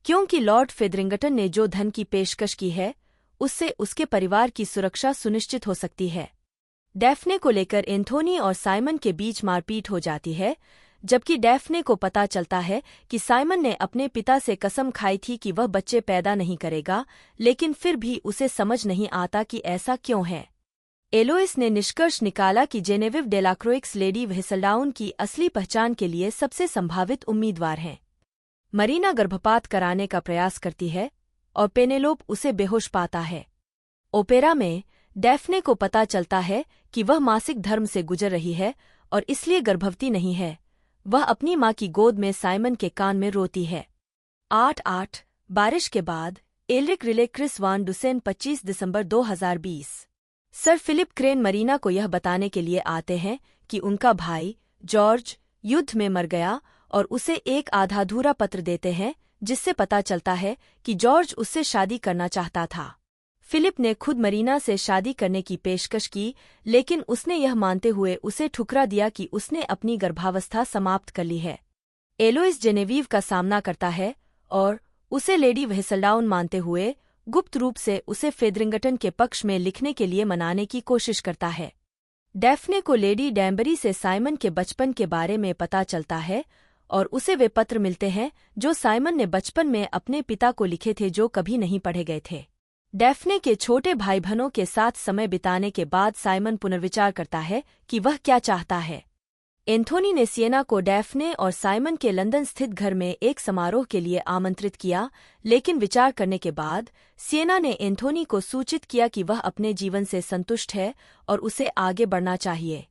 क्योंकि लॉर्ड फेदरिंगटन ने जो धन की पेशकश की है उससे उसके परिवार की सुरक्षा सुनिश्चित हो सकती है। डैफ्ने को लेकर एंथोनी और साइमन के बीच मारपीट हो जाती है, जबकि डैफ्ने को पता चलता है कि साइमन ने अपने पिता से कसम खाई थी कि वह बच्चे पैदा नहीं करेगा, लेकिन फिर भी उसे समझ नहीं आता कि ऐसा क्यों है। एलोइस ने निष्कर्ष निकाला कि जेनेविव डेलाक्रोइक्स लेडी व्हिसलडाउन की असली पहचान के लिए सबसे संभावित उम्मीदवार हैं। मरीना गर्भपात कराने का प्रयास करती है और पेनेलोप उसे बेहोश पाता है। ओपेरा में डैफ्ने को पता चलता है कि वह मासिक धर्म से गुजर रही है और इसलिए गर्भवती नहीं है। वह अपनी मां की गोद में साइमन के कान में रोती है। 8 बारिश के बाद Elric relay Chris Van Dusen 25 दिसंबर 2020। सर फिलिप क्रेन मरीना को यह बताने के लिए आते हैं कि उनका भाई जॉर्ज युद्ध में मर गया और उसे एक आधा-अधूरा पत्र देते हैं, जिससे पता चलता है कि जॉर्ज उससे शादी करना चाहता था। फिलिप ने खुद मरीना से शादी करने की पेशकश की, लेकिन उसने यह मानते हुए उसे ठुकरा दिया कि उसने अपनी गर्भावस्था समाप्त कर ली है। एलोइस जेनेवीव का सामना करता है और उसे लेडी व्हिसलडाउन मानते हुए गुप्त रूप से उसे फेदरिंगटन के पक्ष में लिखने के लिए मनाने की कोशिश करता है। डैफ्ने को लेडी डैम्बरी से साइमन के बचपन के बारे में पता चलता है और उसे वे पत्र मिलते हैं जो साइमन ने बचपन में अपने पिता को लिखे थे जो कभी नहीं पढ़े गए थे। डैफ्ने के छोटे भाई बहनों के साथ समय बिताने के बाद साइमन पुनर्विचार करता है कि वह क्या चाहता है। एंथोनी ने सिएना को डैफ्ने और साइमन के लंदन स्थित घर में एक समारोह के लिए आमंत्रित किया, लेकिन विचार करने के बाद सिएना ने एंथोनी को सूचित किया कि वह अपने जीवन से संतुष्ट है और उसे आगे बढ़ना चाहिए।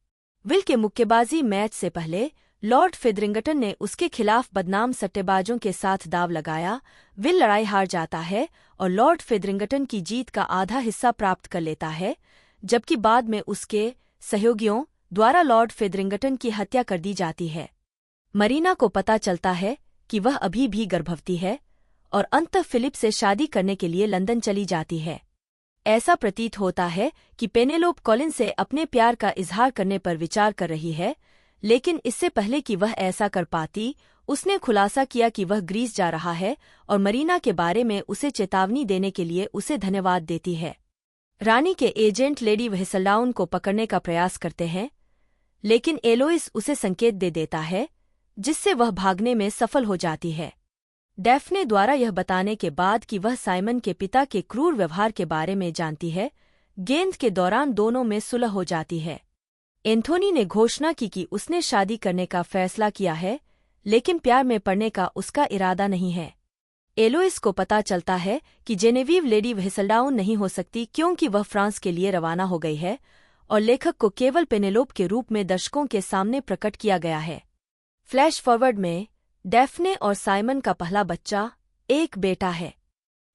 विल के मुक्केबाजी मैच से पहले लॉर्ड फेदरिंगटन ने उसके खिलाफ बदनाम सट्टेबाजों के साथ दाव लगाया। विल लड़ाई हार जाता है और लॉर्ड फेदरिंगटन की जीत का आधा हिस्सा प्राप्त कर लेता है, जबकि बाद में उसके सहयोगियों द्वारा लॉर्ड फेदरिंगटन की हत्या कर दी जाती है। मरीना को पता चलता है कि वह अभी भी गर्भवती है और अंततः फिलिप से शादी करने के लिए लंदन चली जाती है। ऐसा प्रतीत होता है कि पेनेलोप कॉलिन से अपने प्यार का इजहार करने पर विचार कर रही है, लेकिन इससे पहले कि वह ऐसा कर पाती, उसने खुलासा किया कि वह ग्रीस जा रहा है और मरीना के बारे में उसे चेतावनी देने के लिए उसे धन्यवाद देती है। रानी के एजेंट लेडी व्हिसलडाउन को पकड़ने का प्रयास करते हैं, लेकिन एलोइस उसे संकेत दे देता है, जिससे वह भागने में सफल हो जाती है। डैफ्ने द्वारा यह बताने के बाद कि वह साइमन के पिता के क्रूर व्यवहार के बारे में जानती है, गेंद के दौरान दोनों में सुलह हो जाती है। एंथोनी ने घोषणा की कि उसने शादी करने का फैसला किया है, लेकिन प्यार में पड़ने का उसका इरादा नहीं है। एलोइस को पता चलता है कि जेनेविव लेडी व्हिसलडाउन नहीं हो सकती क्योंकि वह फ्रांस के लिए रवाना हो गई है और लेखक को केवल पेनेलोप के रूप में दर्शकों के सामने प्रकट किया गया है। फ्लैश फॉरवर्ड में डैफ्ने और साइमन का पहला बच्चा, एक बेटा है।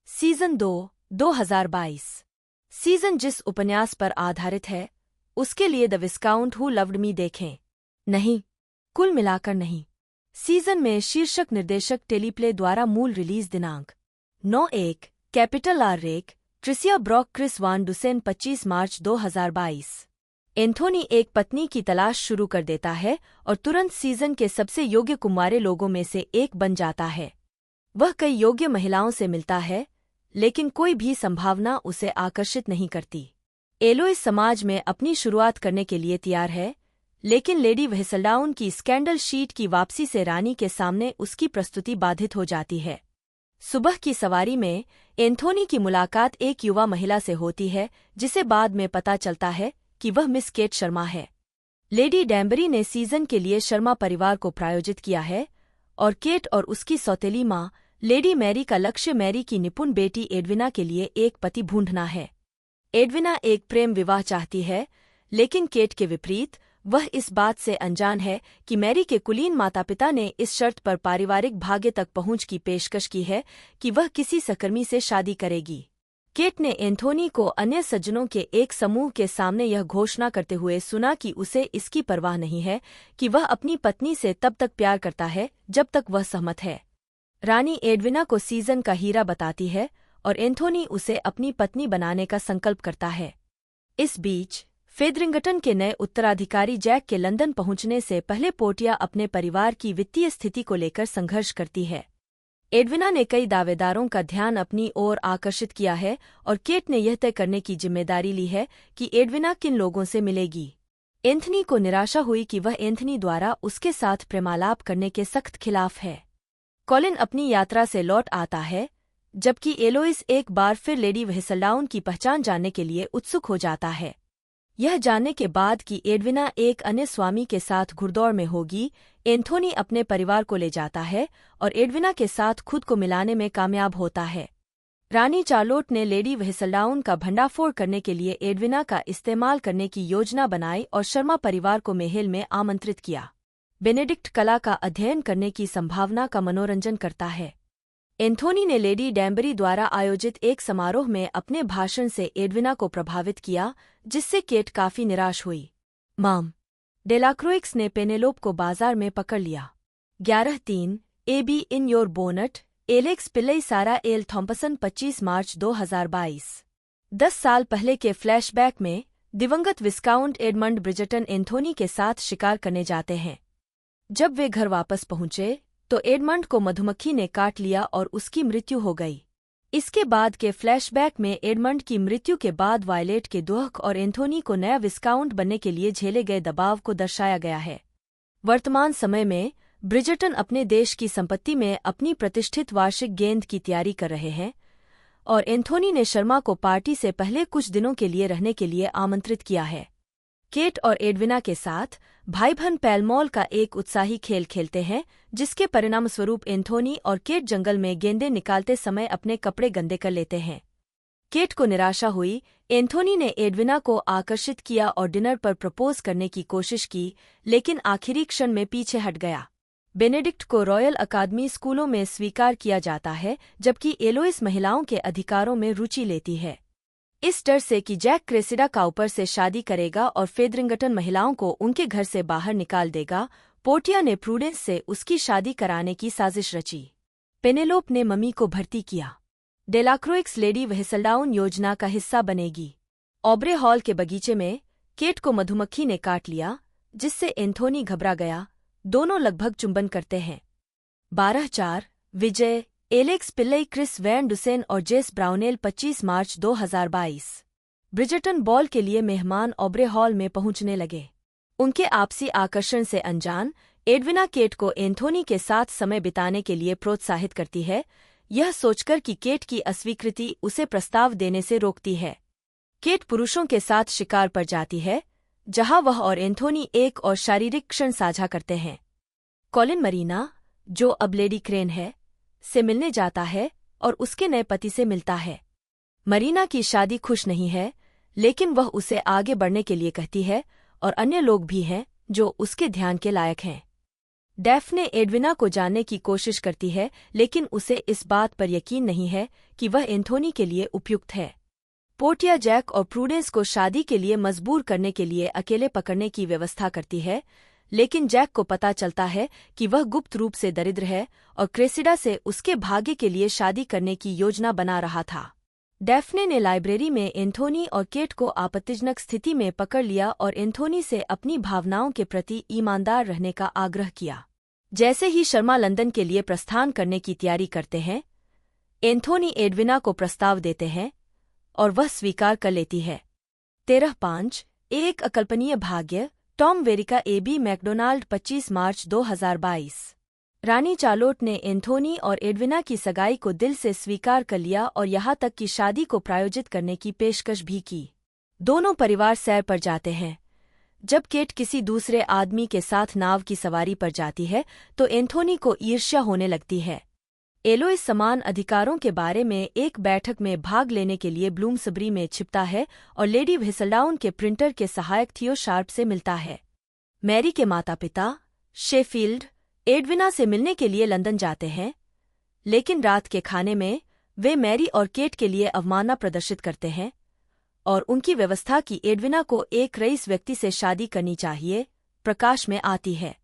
सीजन 2, 2022। सीजन जिस उपन्यास पर आधारित है, उसके लिए the viscount who loved me देखें। नहीं, कुल मिलाकर नहीं। सीजन में शीर्षक निर्देशक टेलीप्ले द्वारा मूल रिलीज दिनांक 9/1, capital R rake, Tricia Brock, Chris Van Dusen, 25 मार्च 2022। एंथोनी एक पत्नी की तलाश शुरू कर देता है और तुरंत सीजन के सबसे योग्य कुंवारे लोगों में से एक बन जाता है। वह कई योग्य महिलाओं से मिलता है, लेकिन कोई भी संभावना उसे आकर्षित नहीं करती। एलोइस समाज में अपनी शुरुआत करने के लिए तैयार है, लेकिन लेडी व्हिसलडाउन की स्कैंडल शीट की वापसी से रानी के सामने उसकी प्रस्तुति बाधित हो जाती है। सुबह की सवारी में एंथोनी की मुलाकात एक युवा महिला से होती है, जिसे बाद में पता चलता है कि वह मिस केट शर्मा है। लेडी डैम्बरी ने सीजन के लिए शर्मा परिवार को प्रायोजित किया है और केट और उसकी सौतेली माँ लेडी मैरी का लक्ष्य मैरी की निपुण बेटी एडविना के लिए एक पति ढूंढना है। एडविना एक प्रेम विवाह चाहती है, लेकिन केट के विपरीत वह इस बात से अनजान है कि मैरी के कुलीन माता पिता ने इस शर्त पर पारिवारिक भाग्य तक पहुंच की पेशकश की है कि वह किसी सहकर्मी से शादी करेगी। केट ने एंथोनी को अन्य सज्जनों के एक समूह के सामने यह घोषणा करते हुए सुना कि उसे इसकी परवाह नहीं है कि वह अपनी पत्नी से तब तक प्यार करता है जब तक वह सहमत है। रानी एडविना को सीजन का हीरा बताती है और एंथोनी उसे अपनी पत्नी बनाने का संकल्प करता है। इस बीच फेदरिंगटन के नए उत्तराधिकारी जैक के लंदन पहुंचने से पहले पोर्टिया अपने परिवार की वित्तीय स्थिति को लेकर संघर्ष करती है। एडविना ने कई दावेदारों का ध्यान अपनी ओर आकर्षित किया है और केट ने यह तय करने की जिम्मेदारी ली है कि एडविना किन लोगों से मिलेगी। एंथनी को निराशा हुई कि वह एंथनी द्वारा उसके साथ प्रेमालाप करने के सख्त खिलाफ है। कॉलिन अपनी यात्रा से लौट आता है, जबकि एलोइस एक बार फिर लेडी व्हिसलडाउन की पहचान जानने के लिए उत्सुक हो जाता है। यह जानने के बाद कि एडविना एक अन्य स्वामी के साथ घुड़दौड़ में होगी, एंथोनी अपने परिवार को ले जाता है और एडविना के साथ खुद को मिलाने में कामयाब होता है। रानी चार्लोट ने लेडी व्हिसलडाउन का भंडाफोड़ करने के लिए एडविना का इस्तेमाल करने की योजना बनाई और शर्मा परिवार को महल में आमंत्रित किया। बेनेडिक्ट कला का अध्ययन करने की संभावना का मनोरंजन करता है। एंथोनी ने लेडी डैम्बरी द्वारा आयोजित एक समारोह में अपने भाषण से एडविना को प्रभावित किया, जिससे केट काफी निराश हुई। माम डेलाक्रोइक्स ने पेनेलोप को बाजार में पकड़ लिया। 11/3 AB in your bonnet, Alex Pillai, सारा एल थॉम्पसन, 25 मार्च 2022। 10 साल पहले के फ्लैशबैक में दिवंगत विस्काउंट एडमंड ब्रिजटन एंथोनी के साथ शिकार करने जाते हैं। जब वे घर वापस पहुंचे तो एडमंड को मधुमक्खी ने काट लिया और उसकी मृत्यु हो गई। इसके बाद के फ्लैशबैक में एडमंड की मृत्यु के बाद वायलेट के दुख और एंथोनी को नया विस्काउंट बनने के लिए झेले गए दबाव को दर्शाया गया है। वर्तमान समय में ब्रिजर्टन अपने देश की संपत्ति में अपनी प्रतिष्ठित वार्षिक गेंद की तैयारी कर रहे हैं और एंथोनी ने शर्मा को पार्टी से पहले कुछ दिनों के लिए रहने के लिए आमंत्रित किया है। केट और एडविना के साथ भाई बहन पैलमॉल का एक उत्साही खेल खेलते हैं, जिसके परिणामस्वरूप एंथोनी और केट जंगल में गेंदें निकालते समय अपने कपड़े गंदे कर लेते हैं। केट को निराशा हुई। एंथोनी ने एडविना को आकर्षित किया और डिनर पर प्रपोज करने की कोशिश की, लेकिन आखिरी क्षण में पीछे हट गया। बेनेडिक्ट को रॉयल अकादमी स्कूलों में स्वीकार किया जाता है, जबकि एलोइस महिलाओं के अधिकारों में रुचि लेती है। इस डर से कि जैक क्रेसिडा का ऊपर से शादी करेगा और फेदरिंगटन महिलाओं को उनके घर से बाहर निकाल देगा, पोर्टिया ने प्रूडेंस से उसकी शादी कराने की साजिश रची। पेनेलोप ने मम्मी को भर्ती किया। डेलाक्रोइक्स लेडी व्हिसलडाउन योजना का हिस्सा बनेगी। ऑब्रे हॉल के बगीचे में केट को मधुमक्खी ने काट लिया, जिससे एंथोनी घबरा गया। दोनों लगभग चुंबन करते हैं। 12-4 विजय Alex Pillai, Chris Van Dusen और जेस ब्राउनेल 25 मार्च 2022 ब्रिजर्टन बॉल के लिए मेहमान ऑब्रे हॉल में पहुंचने लगे। उनके आपसी आकर्षण से अनजान एडविना केट को एंथोनी के साथ समय बिताने के लिए प्रोत्साहित करती है, यह सोचकर कि केट की अस्वीकृति उसे प्रस्ताव देने से रोकती है। केट पुरुषों के साथ शिकार पर जाती है, जहां वह और एंथोनी एक और शारीरिक क्षण साझा करते हैं। कॉलिन मरीना, जो अब लेडी क्रेन है, से मिलने जाता है और उसके नए पति से मिलता है। मरीना की शादी खुश नहीं है, लेकिन वह उसे आगे बढ़ने के लिए कहती है और अन्य लोग भी हैं जो उसके ध्यान के लायक हैं। डैफ्ने एडविना को जानने की कोशिश करती है, लेकिन उसे इस बात पर यकीन नहीं है कि वह एंथोनी के लिए उपयुक्त है। पोर्टिया जैक और प्रूडेंस को शादी के लिए मजबूर करने के लिए अकेले पकड़ने की व्यवस्था करती है, लेकिन जैक को पता चलता है कि वह गुप्त रूप से दरिद्र है और क्रेसिडा से उसके भाग्य के लिए शादी करने की योजना बना रहा था। डैफ्ने ने लाइब्रेरी में एंथोनी और केट को आपत्तिजनक स्थिति में पकड़ लिया और एंथोनी से अपनी भावनाओं के प्रति ईमानदार रहने का आग्रह किया। जैसे ही शर्मा लंदन के लिए प्रस्थान करने की तैयारी करते हैं, एंथोनी एडविना को प्रस्ताव देते हैं और वह स्वीकार कर लेती है। 13-5 एक अकल्पनीय भाग्य टॉम वेरिका एबी मैकडोनाल्ड 25 मार्च 2022 रानी चार्लोट ने एंथोनी और एडविना की सगाई को दिल से स्वीकार कर लिया और यहाँ तक कि शादी को प्रायोजित करने की पेशकश भी की। दोनों परिवार सैर पर जाते हैं। जब केट किसी दूसरे आदमी के साथ नाव की सवारी पर जाती है तो एंथोनी को ईर्ष्या होने लगती है। एलोइस समान अधिकारों के बारे में एक बैठक में भाग लेने के लिए ब्लूमसबरी में छिपता है और लेडी व्हिसलडाउन के प्रिंटर के सहायक थियो शार्प से मिलता है। मैरी के माता पिता शेफील्ड एडविना से मिलने के लिए लंदन जाते हैं, लेकिन रात के खाने में वे मैरी और केट के लिए अवमानना प्रदर्शित करते हैं और उनकी व्यवस्था की एडविना को एक रईस व्यक्ति से शादी करनी चाहिए प्रकाश में आती है।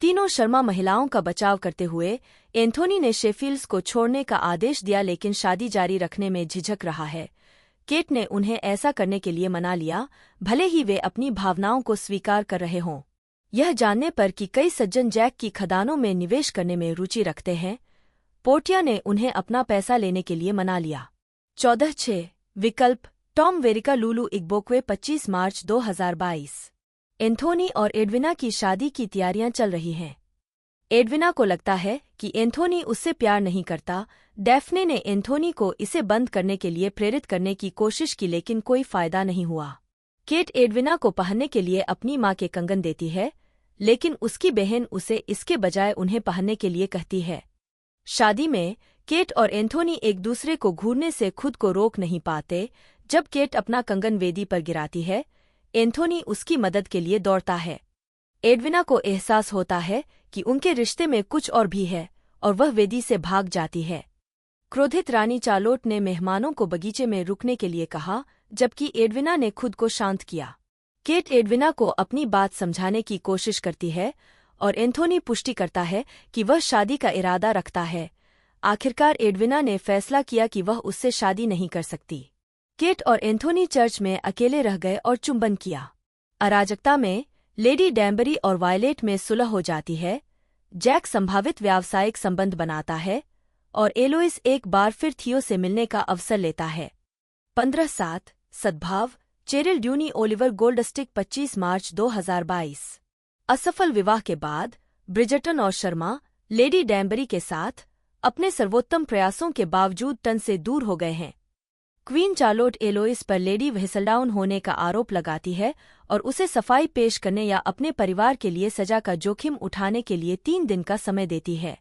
तीनों शर्मा महिलाओं का बचाव करते हुए एंथोनी ने शेफील्ड्स को छोड़ने का आदेश दिया, लेकिन शादी जारी रखने में झिझक रहा है। केट ने उन्हें ऐसा करने के लिए मना लिया, भले ही वे अपनी भावनाओं को स्वीकार कर रहे हों। यह जानने पर कि कई सज्जन जैक की खदानों में निवेश करने में रुचि रखते हैं, पोर्टिया ने उन्हें अपना पैसा लेने के लिए मना लिया। 14-6 विकल्प टॉम वेरिका लुलू इग्बोक्वे 25 मार्च 2022 एंथोनी और एडविना की शादी की तैयारियां चल रही हैं। एडविना को लगता है कि एंथोनी उससे प्यार नहीं करता। डैफ्ने ने एंथोनी को इसे बंद करने के लिए प्रेरित करने की कोशिश की, लेकिन कोई फायदा नहीं हुआ। केट एडविना को पहनने के लिए अपनी माँ के कंगन देती है, लेकिन उसकी बहन उसे इसके बजाय उन्हें पहनने के लिए कहती है। शादी में केट और एंथोनी एक दूसरे को घूरने से खुद को रोक नहीं पाते। जब केट अपना कंगन वेदी पर गिराती है, एंथोनी उसकी मदद के लिए दौड़ता है। एडविना को एहसास होता है कि उनके रिश्ते में कुछ और भी है और वह वेदी से भाग जाती है। क्रोधित रानी चार्लोट ने मेहमानों को बगीचे में रुकने के लिए कहा, जबकि एडविना ने खुद को शांत किया। केट एडविना को अपनी बात समझाने की कोशिश करती है और एंथोनी पुष्टि करता है कि वह शादी का इरादा रखता है। आखिरकार एडविना ने फैसला किया कि वह उससे शादी नहीं कर सकती। केट और एंथोनी चर्च में अकेले रह गए और चुंबन किया। अराजकता में लेडी डैम्बरी और वायलेट में सुलह हो जाती है, जैक संभावित व्यावसायिक संबंध बनाता है और एलोइस एक बार फिर थियो से मिलने का अवसर लेता है। 15/7 सद्भाव चेरिल ड्यूनी ओलिवर गोल्डस्टिक 25 मार्च 2022। असफल विवाह के बाद ब्रिजर्टन और शर्मा लेडी डैम्बरी के साथ अपने सर्वोत्तम प्रयासों के बावजूद टन से दूर हो गए हैं। क्वीन चार्लोट एलोइस पर लेडी व्हिसलडाउन होने का आरोप लगाती है और उसे सफाई पेश करने या अपने परिवार के लिए सजा का जोखिम उठाने के लिए 3 दिन का समय देती है।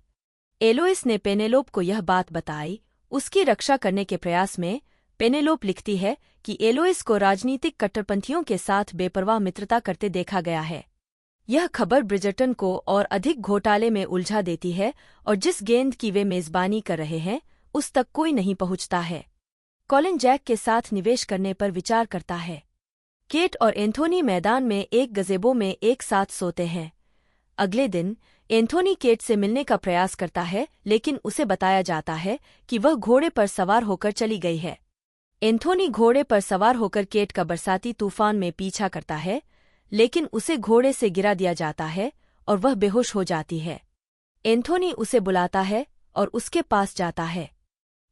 एलोइस ने पेनेलोप को यह बात बताई। उसकी रक्षा करने के प्रयास में पेनेलोप लिखती है कि एलोइस को राजनीतिक कट्टरपंथियों के साथ बेपरवाह मित्रता करते देखा गया है। यह खबर ब्रिजर्टन को और अधिक घोटाले में उलझा देती है और जिस गेंद की वे मेजबानी कर रहे हैं उस तक कोई नहीं पहुंचता है। कॉलिन जैक के साथ निवेश करने पर विचार करता है। केट और एंथोनी मैदान में एक गज़ेबो में एक साथ सोते हैं। अगले दिन एंथोनी केट से मिलने का प्रयास करता है, लेकिन उसे बताया जाता है कि वह घोड़े पर सवार होकर चली गई है। एंथोनी घोड़े पर सवार होकर केट का बरसाती तूफान में पीछा करता है, लेकिन उसे घोड़े से गिरा दिया जाता है और वह बेहोश हो जाती है। एंथोनी उसे बुलाता है और उसके पास जाता है।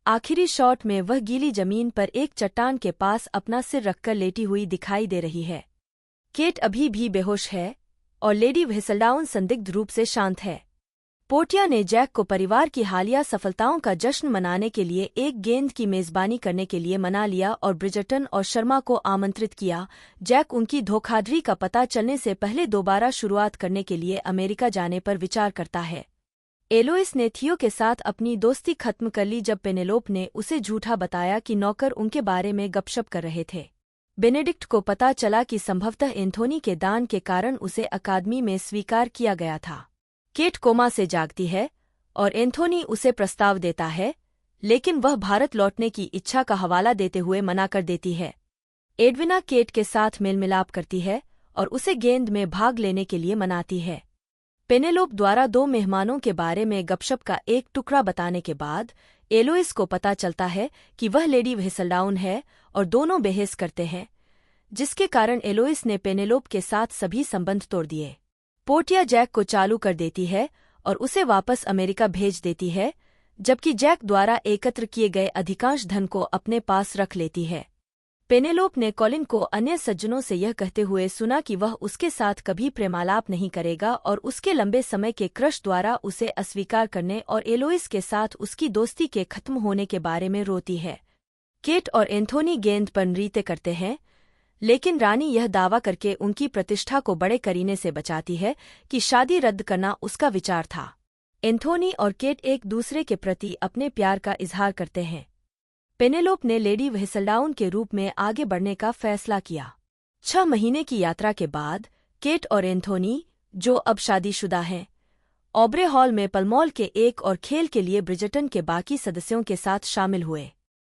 आखिरी शॉट में वह गीली जमीन पर एक चट्टान के पास अपना सिर रखकर लेटी हुई दिखाई दे रही है। केट अभी भी बेहोश है और लेडी व्हिसलडाउन संदिग्ध रूप से शांत है। पोर्टिया ने जैक को परिवार की हालिया सफलताओं का जश्न मनाने के लिए एक गेंद की मेजबानी करने के लिए मना लिया और ब्रिजर्टन और शर्मा को आमंत्रित किया। जैक उनकी धोखाधड़ी का पता चलने से पहले दोबारा शुरुआत करने के लिए अमेरिका जाने पर विचार करता है। एलोइस ने थियो के साथ अपनी दोस्ती खत्म कर ली जब पेनेलोप ने उसे झूठा बताया कि नौकर उनके बारे में गपशप कर रहे थे। बेनेडिक्ट को पता चला कि संभवतः एंथोनी के दान के कारण उसे अकादमी में स्वीकार किया गया था। केट कोमा से जागती है और एंथोनी उसे प्रस्ताव देता है, लेकिन वह भारत लौटने की इच्छा का हवाला देते हुए मना कर देती है। एडविना केट के साथ मेलमिलाप करती है और उसे गेंद में भाग लेने के लिए मनाती है। पेनेलोप द्वारा 2 मेहमानों के बारे में गपशप का एक टुकड़ा बताने के बाद एलोइस को पता चलता है कि वह लेडी व्हिसलडाउन है और दोनों बहस करते हैं, जिसके कारण एलोइस ने पेनेलोप के साथ सभी संबंध तोड़ दिए। पोर्टिया जैक को चालू कर देती है और उसे वापस अमेरिका भेज देती है, जबकि जैक द्वारा एकत्र किए गए अधिकांश धन को अपने पास रख लेती है। पेनेलोप ने कॉलिन को अन्य सज्जनों से यह कहते हुए सुना कि वह उसके साथ कभी प्रेमालाप नहीं करेगा और उसके लंबे समय के क्रश द्वारा उसे अस्वीकार करने और एलोइस के साथ उसकी दोस्ती के खत्म होने के बारे में रोती है। केट और एंथोनी गेंद पर नृत्य करते हैं, लेकिन रानी यह दावा करके उनकी प्रतिष्ठा को बड़े करीने से बचाती है कि शादी रद्द करना उसका विचार था। एंथोनी और केट एक दूसरे के प्रति अपने प्यार का इजहार करते हैं। पेनेलोप ने लेडी व्हिसलडाउन के रूप में आगे बढ़ने का फैसला किया। 6 महीने की यात्रा के बाद केट और एंथोनी, जो अब शादीशुदा हैं, ऑब्रे हॉल में पलमॉल के एक और खेल के लिए ब्रिजर्टन के बाकी सदस्यों के साथ शामिल हुए।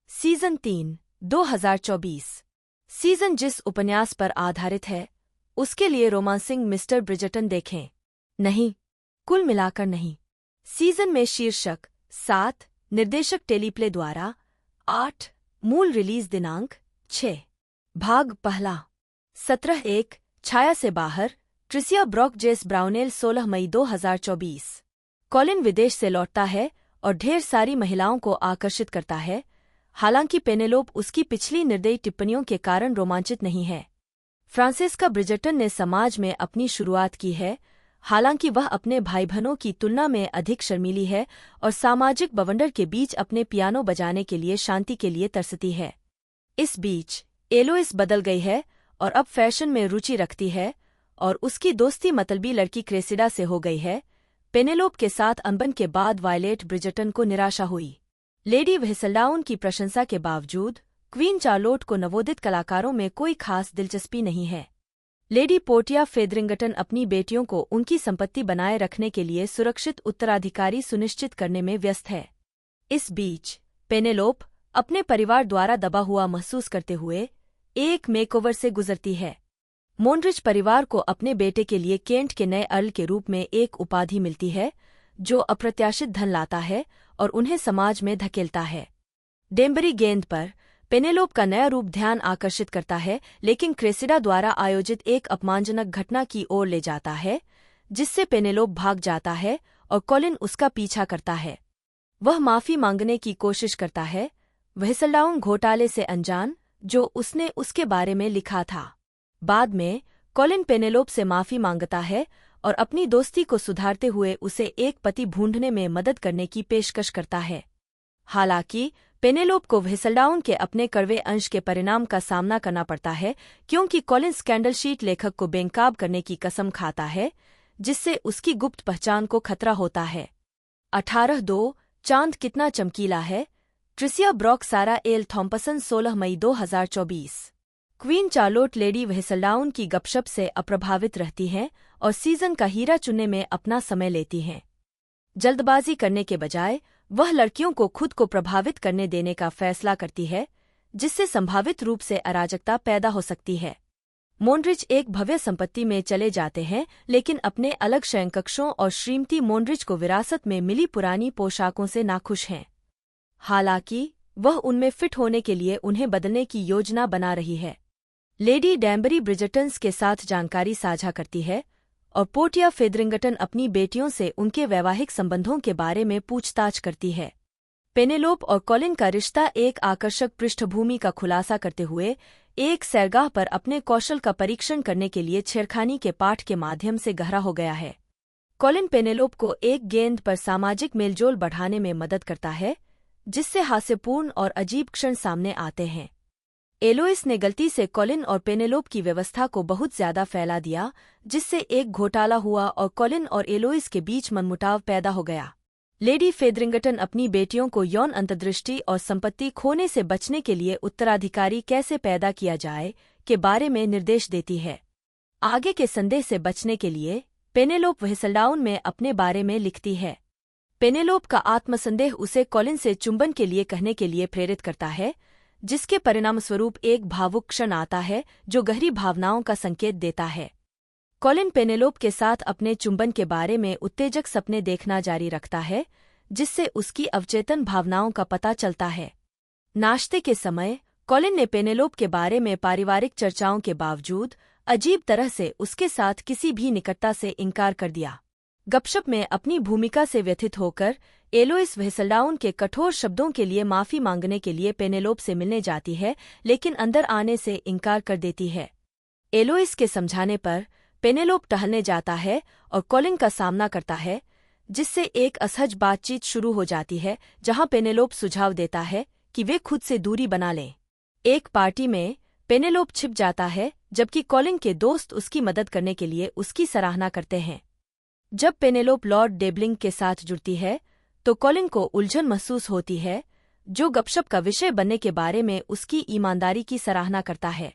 सीजन 3 2024। सीजन जिस उपन्यास पर आधारित है उसके लिए रोमांसिंग मिस्टर ब्रिजर्टन देखें। नहीं, कुल मिलाकर नहीं। सीजन में शीर्षक 7, निर्देशक टेलीप्ले द्वारा 8, मूल रिलीज दिनांक 6। भाग पहला 17:1, छाया से बाहर, ट्रिसिया ब्रॉक जेस ब्राउनेल 16 मई 2024। कॉलिन विदेश से लौटता है और ढेर सारी महिलाओं को आकर्षित करता है, हालांकि पेनेलोप उसकी पिछली निर्दयी टिप्पणियों के कारण रोमांचित नहीं है। फ्रांसिस्का ब्रिजर्टन ने समाज में अपनी शुरुआत की है, हालांकि वह अपने भाई बहनों की तुलना में अधिक शर्मीली है और सामाजिक बवंडर के बीच अपने पियानो बजाने के लिए शांति के लिए तरसती है। इस बीच एलोइस बदल गई है और अब फैशन में रुचि रखती है और उसकी दोस्ती मतलबी लड़की क्रेसिडा से हो गई है। पेनेलोप के साथ अनबन के बाद वायलेट ब्रिजर्टन को निराशा हुई। लेडी व्हिसलडाउन की प्रशंसा के बावजूद क्वीन चार्लोट को नवोदित कलाकारों में कोई खास दिलचस्पी नहीं है। लेडी पोर्टिया फेदरिंगटन अपनी बेटियों को उनकी संपत्ति बनाए रखने के लिए सुरक्षित उत्तराधिकारी सुनिश्चित करने में व्यस्त है। इस बीच पेनेलोप अपने परिवार द्वारा दबा हुआ महसूस करते हुए एक मेकओवर से गुजरती है। मोनरिच परिवार को अपने बेटे के लिए केंट के नए अर्ल के रूप में एक उपाधि मिलती है, जो अप्रत्याशित धन लाता है और उन्हें समाज में धकेलता है। डेम्बरी गेंद पर पेनेलोप का नया रूप ध्यान आकर्षित करता है, लेकिन क्रेसिडा द्वारा आयोजित एक अपमानजनक घटना की ओर ले जाता है, जिससे पेनेलोप भाग जाता है और कॉलिन उसका पीछा करता है। वह माफी मांगने की कोशिश करता है, व्हिसलडाउन घोटाले से अनजान, जो उसने उसके बारे में लिखा था। बाद में कॉलिन पेनेलोप से माफी मांगता है और अपनी दोस्ती को सुधारते हुए उसे एक पति ढूंढने में मदद करने की पेशकश करता है। हालांकि पेनेलोप को व्हिसलडाउन के अपने कड़वे अंश के परिणाम का सामना करना पड़ता है, क्योंकि कॉलिन स्कैंडल शीट लेखक को बेनकाब करने की कसम खाता है, जिससे उसकी गुप्त पहचान को खतरा होता है। 18-2 चांद कितना चमकीला है। ट्रिसिया ब्रॉक सारा एल थॉम्पसन 16 मई 2024। क्वीन चार्लोट लेडी व्हिसलडाउन की गपशप से अप्रभावित रहती हैं और सीजन का हीरा चुनने में अपना समय लेती हैं। जल्दबाजी करने के बजाय वह लड़कियों को खुद को प्रभावित करने देने का फैसला करती है, जिससे संभावित रूप से अराजकता पैदा हो सकती है। मोन्ड्रिच एक भव्य संपत्ति में चले जाते हैं, लेकिन अपने अलग शयनकक्षों और श्रीमती मोन्ड्रिच को विरासत में मिली पुरानी पोशाकों से नाखुश हैं। हालांकि वह उनमें फिट होने के लिए उन्हें बदलने की योजना बना रही है। लेडी डैम्बरी ब्रिजर्टन्स के साथ जानकारी साझा करती है और पोर्टिया फेदरिंगटन अपनी बेटियों से उनके वैवाहिक संबंधों के बारे में पूछताछ करती है। पेनेलोप और कॉलिन का रिश्ता एक आकर्षक पृष्ठभूमि का खुलासा करते हुए एक सैरगाह पर अपने कौशल का परीक्षण करने के लिए छेड़खानी के पाठ के माध्यम से गहरा हो गया है। कॉलिन पेनेलोप को एक गेंद पर सामाजिक मेलजोल बढ़ाने में मदद करता है, जिससे हास्यपूर्ण और अजीब क्षण सामने आते हैं। एलोइस ने गलती से कॉलिन और पेनेलोप की व्यवस्था को बहुत ज्यादा फैला दिया, जिससे एक घोटाला हुआ और कॉलिन और एलोइस के बीच मनमुटाव पैदा हो गया। लेडी फेदरिंगटन अपनी बेटियों को यौन अंतर्दृष्टि और संपत्ति खोने से बचने के लिए उत्तराधिकारी कैसे पैदा किया जाए के बारे में निर्देश देती है। आगे के संदेह से बचने के लिए पेनेलोप व्हिसलडाउन में अपने बारे में लिखती है। पेनेलोप का आत्मसंदेह उसे कॉलिन से चुंबन के लिए कहने के लिए प्रेरित करता है, जिसके परिणामस्वरूप एक भावुक क्षण आता है जो गहरी भावनाओं का संकेत देता है। कॉलिन पेनेलोप के साथ अपने चुंबन के बारे में उत्तेजक सपने देखना जारी रखता है, जिससे उसकी अवचेतन भावनाओं का पता चलता है। नाश्ते के समय कॉलिन ने पेनेलोप के बारे में पारिवारिक चर्चाओं के बावजूद अजीब तरह से उसके साथ किसी भी निकटता से इनकार कर दिया। गपशप में अपनी भूमिका से व्यथित होकर एलोइस व्हिसलडाउन के कठोर शब्दों के लिए माफी मांगने के लिए पेनेलोप से मिलने जाती है, लेकिन अंदर आने से इनकार कर देती है। एलोइस के समझाने पर पेनेलोप टहलने जाता है और कॉलिन का सामना करता है, जिससे एक असहज बातचीत शुरू हो जाती है, जहां पेनेलोप सुझाव देता है कि वे खुद से दूरी बना लें। एक पार्टी में पेनेलोप छिप जाता है, जबकि कॉलिन के दोस्त उसकी मदद करने के लिए उसकी सराहना करते हैं। जब पेनेलोप लॉर्ड डेबलिंग के साथ जुड़ती है, तो कॉलिन को उलझन महसूस होती है, जो गपशप का विषय बनने के बारे में उसकी ईमानदारी की सराहना करता है।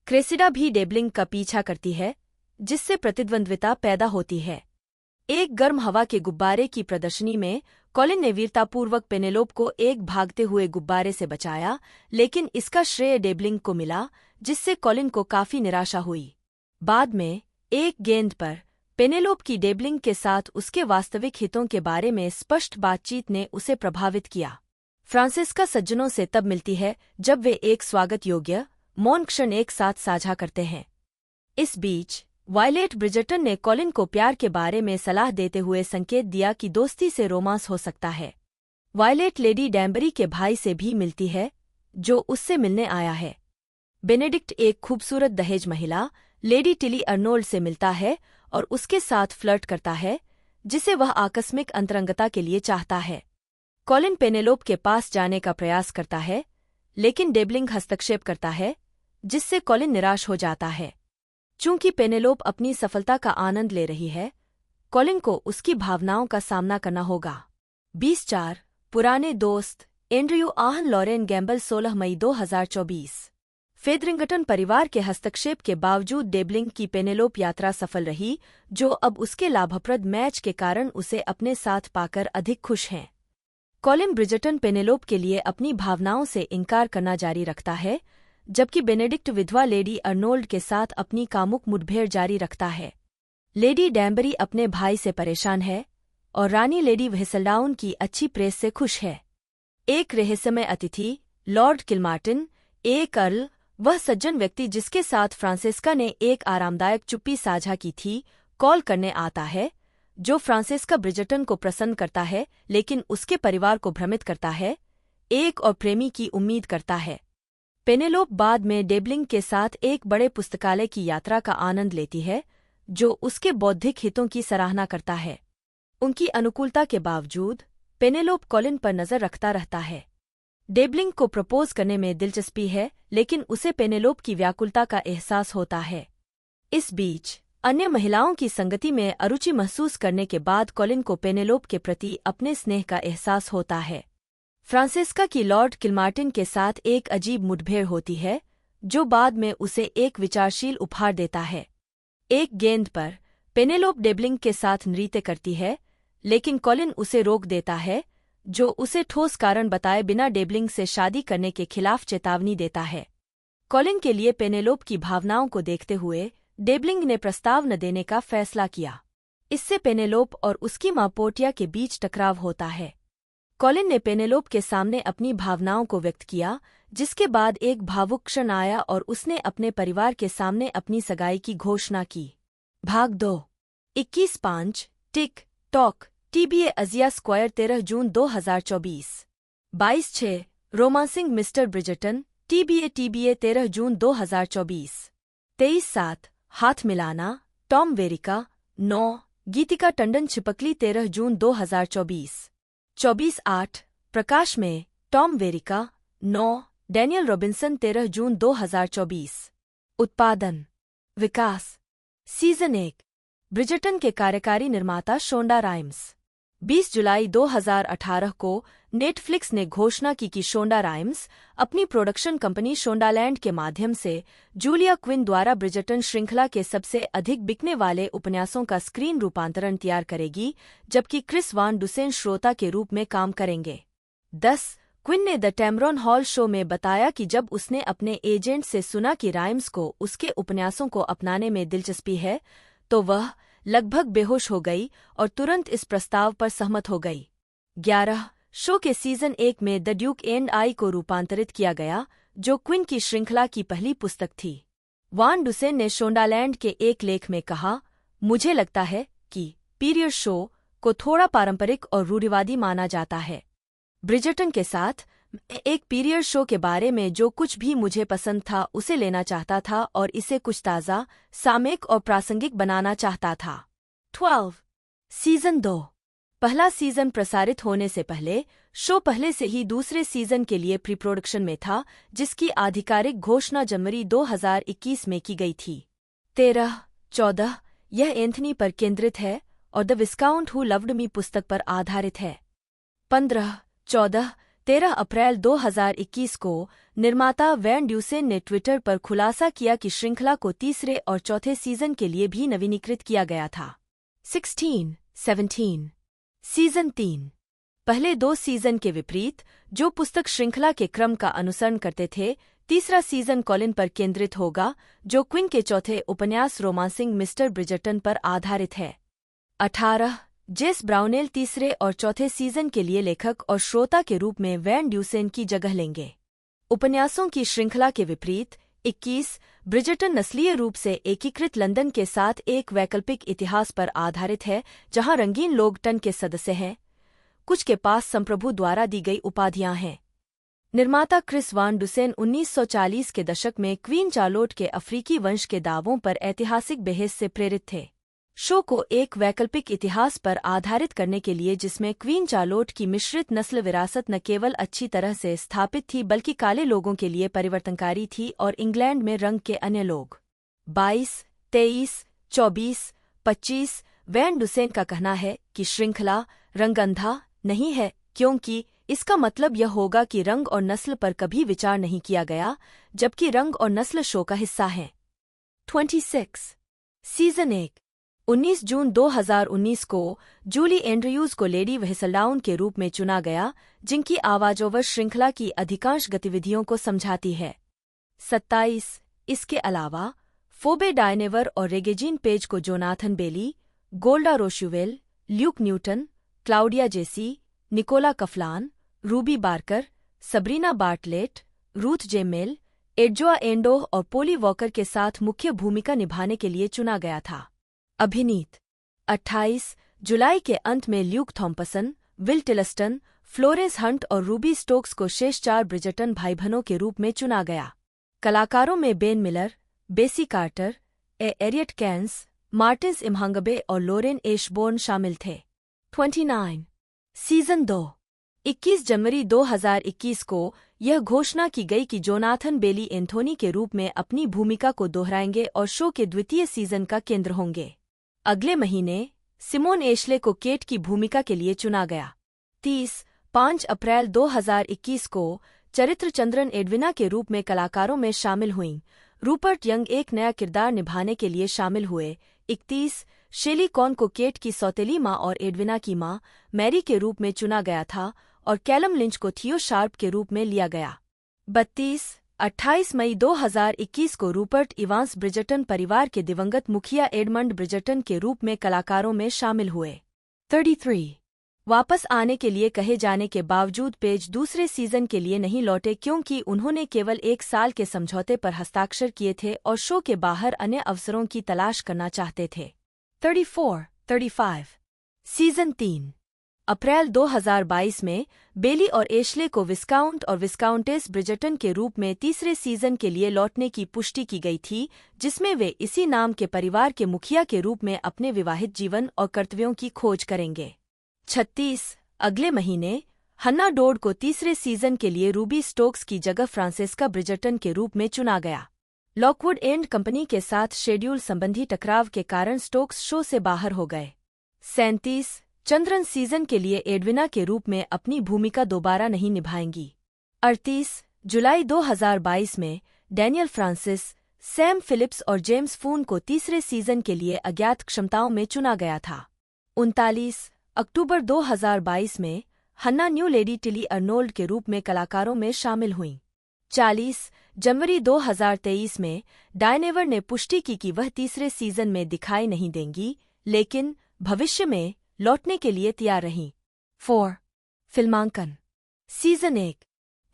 क्रेसिडा भी डेबलिंग का पीछा करती है, जिससे प्रतिद्वंद्विता पैदा होती है। एक गर्म हवा के गुब्बारे की प्रदर्शनी में कॉलिन ने वीरतापूर्वक पेनेलोप को एक भागते हुए गुब्बारे से बचाया, लेकिन इसका श्रेय डेबलिंग को मिला, जिससे कॉलिन को काफी निराशा हुई। बाद में एक गेंद पर पेनेलोप की डेबलिंग के साथ उसके वास्तविक हितों के बारे में स्पष्ट बातचीत ने उसे प्रभावित किया। फ्रांसिस्का सज्जनों से तब मिलती है जब वे एक स्वागत योग्य मौन क्षण एक साथ साझा करते हैं। इस बीच वायलेट ब्रिजर्टन ने कॉलिन को प्यार के बारे में सलाह देते हुए संकेत दिया कि दोस्ती से रोमांस हो सकता है। वायलेट लेडी डैम्बरी के भाई से भी मिलती है, जो उससे मिलने आया है। बेनेडिक्ट एक खूबसूरत दहेज महिला लेडी टिली अर्नोल्ड से मिलता है और उसके साथ फ्लर्ट करता है, जिसे वह आकस्मिक अंतरंगता के लिए चाहता है। कॉलिन पेनेलोप के पास जाने का प्रयास करता है, लेकिन डेबलिंग हस्तक्षेप करता है, जिससे कॉलिन निराश हो जाता है। चूंकि पेनेलोप अपनी सफलता का आनंद ले रही है, कॉलिन को उसकी भावनाओं का सामना करना होगा। 20-4 पुराने दोस्त एंड्रयू आहन लॉरेन गैम्बल 16 मई 2024। फेदरिंगटन परिवार के हस्तक्षेप के बावजूद डेबलिंग की पेनेलोप यात्रा सफल रही, जो अब उसके लाभप्रद मैच के कारण उसे अपने साथ पाकर अधिक खुश हैं। कॉलिन ब्रिजर्टन पेनेलोप के लिए अपनी भावनाओं से इनकार करना जारी रखता है, जबकि बेनेडिक्ट विधवा लेडी अर्नोल्ड के साथ अपनी कामुक मुठभेड़ जारी रखता है। लेडी डैम्बरी अपने भाई से परेशान है और रानी लेडी व्हिसलडाउन की अच्छी प्रेस से खुश है। एक रहस्यमय अतिथि लॉर्ड किलमार्टिन, एक अर्ल, वह सज्जन व्यक्ति जिसके साथ फ्रांसिस्का ने एक आरामदायक चुप्पी साझा की थी, कॉल करने आता है, जो फ्रांसेस्का ब्रिजर्टन को प्रसन्न करता है लेकिन उसके परिवार को भ्रमित करता है, एक और प्रेमी की उम्मीद करता है। पेनेलोप बाद में डेबलिंग के साथ एक बड़े पुस्तकालय की यात्रा का आनंद लेती है, जो उसके बौद्धिक हितों की सराहना करता है। उनकी अनुकूलता के बावजूद पेनेलोप कॉलिन पर नजर रखता रहता है। डेबलिंग को प्रपोज करने में दिलचस्पी है, लेकिन उसे पेनेलोप की व्याकुलता का एहसास होता है। इस बीच अन्य महिलाओं की संगति में अरुचि महसूस करने के बाद कॉलिन को पेनेलोप के प्रति अपने स्नेह का एहसास होता है। फ्रांसेस्का की लॉर्ड किलमार्टिन के साथ एक अजीब मुठभेड़ होती है, जो बाद में उसे एक विचारशील उपहार देता है। एक गेंद पर पेनेलोप डेबलिंग के साथ नृत्य करती है, लेकिन कॉलिन उसे रोक देता है, जो उसे ठोस कारण बताए बिना डेबलिंग से शादी करने के खिलाफ चेतावनी देता है। कॉलिन के लिए पेनेलोप की भावनाओं को देखते हुए डेबलिंग ने प्रस्ताव न देने का फैसला किया। इससे पेनेलोप और उसकी मां पोर्टिया के बीच टकराव होता है। कॉलिन ने पेनेलोप के सामने अपनी भावनाओं को व्यक्त किया, जिसके बाद एक भावुक क्षण आया और उसने अपने परिवार के सामने अपनी सगाई की घोषणा की। भाग 2 21 टिक टॉक TBA अजिया स्क्वायर 13 जून 2024 22 रोमांसिंग मिस्टर ब्रिजर्टन TBA 13 जून 2024 23 हाथ मिलाना टॉम वेरिका 9 गीतिका टंडन छिपकली 13 जून 2024 24 प्रकाश में टॉम वेरिका 9 डैनियल रॉबिन्सन 13 जून 2024 उत्पादन विकास सीजन 1 ब्रिजर्टन के कार्यकारी निर्माता शोंडा राइम्स 20 जुलाई 2018 को नेटफ्लिक्स ने घोषणा की कि शोंडा राइम्स अपनी प्रोडक्शन कंपनी शोंडालैंड के माध्यम से जूलिया क्विन द्वारा ब्रिजर्टन श्रृंखला के सबसे अधिक बिकने वाले उपन्यासों का स्क्रीन रूपांतरण तैयार करेगी, जबकि क्रिस वान डुसेन श्रोता के रूप में काम करेंगे। 10 क्विन ने द टैमरॉन हॉल शो में बताया कि जब उसने अपने एजेंट से सुना कि राइम्स को उसके उपन्यासों को अपनाने में दिलचस्पी है, तो वह लगभग बेहोश हो गई और तुरंत इस प्रस्ताव पर सहमत हो गई। 11 शो के सीजन 1 में द ड्यूक एंड आई को रूपांतरित किया गया, जो क्विन की श्रृंखला की पहली पुस्तक थी। वान डुसेन ने शोंडालैंड के एक लेख में कहा, मुझे लगता है कि पीरियड शो को थोड़ा पारंपरिक और रूढ़िवादी माना जाता है। ब्रिजर्टन के साथ एक पीरियड शो के बारे में जो कुछ भी मुझे पसंद था उसे लेना चाहता था और इसे कुछ ताज़ा, सामयिक और प्रासंगिक बनाना चाहता था। 12 सीजन 2 पहला सीजन प्रसारित होने से पहले शो पहले से ही दूसरे सीजन के लिए प्री प्रोडक्शन में था, जिसकी आधिकारिक घोषणा जनवरी 2021 में की गई थी। 13-14 यह एंथनी पर केंद्रित है और the viscount who loved me पुस्तक पर आधारित है। 15-13 अप्रैल 2021 को निर्माता वैन ड्यूसेन ने ट्विटर पर खुलासा किया कि श्रृंखला को तीसरे और चौथे सीजन के लिए भी नवीनीकृत किया गया था। 16-17 सीजन 3 पहले 2 सीजन के विपरीत, जो पुस्तक श्रृंखला के क्रम का अनुसरण करते थे, तीसरा सीजन कॉलिन पर केंद्रित होगा, जो क्विन के चौथे उपन्यास रोमांसिंग मिस्टर ब्रिजर्टन पर आधारित है। 18 जेस ब्राउनेल तीसरे और चौथे सीजन के लिए लेखक और श्रोता के रूप में वैन ड्यूसेन की जगह लेंगे। उपन्यासों की श्रृंखला के विपरीत 21 ब्रिजर्टन नस्लीय रूप से एकीकृत लंदन के साथ एक वैकल्पिक इतिहास पर आधारित है, जहां रंगीन लोग टन के सदस्य हैं, कुछ के पास संप्रभु द्वारा दी गई उपाधियां हैं। निर्माता क्रिस वान डुसेन 1940 के दशक में क्वीन चार्लोट के अफ्रीकी वंश के दावों पर ऐतिहासिक बहस से प्रेरित थे। शो को एक वैकल्पिक इतिहास पर आधारित करने के लिए, जिसमें क्वीन चार्लोट की मिश्रित नस्ल विरासत न केवल अच्छी तरह से स्थापित थी बल्कि काले लोगों के लिए परिवर्तनकारी थी और इंग्लैंड में रंग के अन्य लोग। 22, 23, 24, 25 वैन डुसेन का कहना है कि श्रृंखला रंगअंधा नहीं है, क्योंकि इसका मतलब यह होगा कि रंग और नस्ल पर कभी विचार नहीं किया गया, जबकि रंग और नस्ल शो का हिस्सा हैं। 26 सीजन 1 19 जून 2019 को जूली एंड्रयूज को लेडी व्हिसलडाउन के रूप में चुना गया, जिनकी आवाज़ोवर श्रृंखला की अधिकांश गतिविधियों को समझाती है। 27 इसके अलावा फोबे डायनेवर और रेगेजिन पेज को Jonathan Bailey, Golda Rosheuvel, Luke Newton, Claudia Jessie, Nicola Coughlan, Ruby Barker, Sabrina Bartlett, Ruth Gemmell, Adjoa Andoh और पोली वॉकर के साथ मुख्य भूमिका निभाने के लिए चुना गया था। अभिनीत 28 जुलाई के अंत में Luke Thompson, Will Tilston, Florence Hunt और रूबी स्टोक्स को शेष 4 ब्रिजटन भाई बहनों के रूप में चुना गया। कलाकारों में बेन मिलर, बेसी कार्टर, एरियट कैंस, मार्टिन्स इम्हंगबे और लोरेन एशबोर्न शामिल थे। 29 सीजन 2 21 जनवरी 2021 को यह घोषणा की गई कि जोनाथन बेली एंथोनी के रूप में अपनी भूमिका को दोहराएंगे और शो के द्वितीय सीजन का केंद्र होंगे। अगले महीने सिमोन एशले को केट की भूमिका के लिए चुना गया। 5 अप्रैल 2021 को चरित्र चंद्रन एडविना के रूप में कलाकारों में शामिल हुईं। रूपर्ट यंग एक नया किरदार निभाने के लिए शामिल हुए। 31 शेली कॉर्न को केट की सौतेली माँ और एडविना की माँ मैरी के रूप में चुना गया था और कैलम लिंच को थियो शार्प के रूप में लिया गया। 28 मई 2021 को रूपर्ट इवांस ब्रिजटन परिवार के दिवंगत मुखिया एडमंड ब्रिजटन के रूप में कलाकारों में शामिल हुए। 33 वापस आने के लिए कहे जाने के बावजूद पेज दूसरे सीजन के लिए नहीं लौटे क्योंकि उन्होंने केवल 1 साल के समझौते पर हस्ताक्षर किए थे और शो के बाहर अन्य अवसरों की तलाश करना चाहते थे। 35 सीजन 3 अप्रैल 2022 में बेली और एशले को विस्काउंट और विस्काउंटेस ब्रिजटन के रूप में तीसरे सीजन के लिए लौटने की पुष्टि की गई थी, जिसमें वे इसी नाम के परिवार के मुखिया के रूप में अपने विवाहित जीवन और कर्तव्यों की खोज करेंगे। 36 अगले महीने हन्ना डोड को तीसरे सीजन के लिए रूबी स्टोक्स की जगह फ्रांसेस्का ब्रिजटन के रूप में चुना गया। लॉकवुड एंड कंपनी के साथ शेड्यूल संबंधी टकराव के कारण स्टोक्स शो से बाहर हो गए। 37 चंद्रन सीजन के लिए एडविना के रूप में अपनी भूमिका दोबारा नहीं निभाएंगी। 38 जुलाई 2022 में डैनियल फ्रांसिस, सैम फिलिप्स और जेम्स फून को तीसरे सीजन के लिए अज्ञात क्षमताओं में चुना गया था। 39 अक्टूबर 2022 में हन्ना न्यू लेडी टिली अर्नोल्ड के रूप में कलाकारों में शामिल हुईं। 40 जनवरी 2023 में डायनेवर ने पुष्टि की कि वह तीसरे सीजन में दिखाई नहीं देंगी, लेकिन भविष्य में लौटने के लिए तैयार रहीं। 4 फिल्मांकन सीजन 1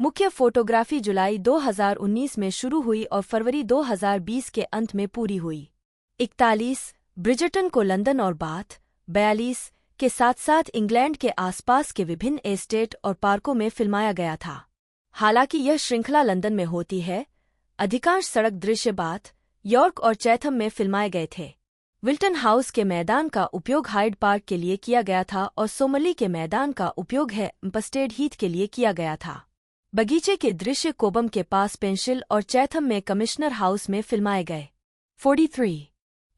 मुख्य फोटोग्राफी जुलाई 2019 में शुरू हुई और फरवरी 2020 के अंत में पूरी हुई। 41 ब्रिजटन को लंदन और बाथ 42 के साथ साथ इंग्लैंड के आसपास के विभिन्न एस्टेट और पार्कों में फिल्माया गया था। हालांकि यह श्रृंखला लंदन में होती है, अधिकांश सड़क दृश्य बाथ, यॉर्क और चैथम में फिल्माए गए थे। विल्टन हाउस के मैदान का उपयोग हाइड पार्क के लिए किया गया था और सोमली के मैदान का उपयोग हेम्पस्टेड हीथ के लिए किया गया था। बगीचे के दृश्य कोबम के पास पेंशिल और चैथम में कमिश्नर हाउस में फिल्माए गए। 43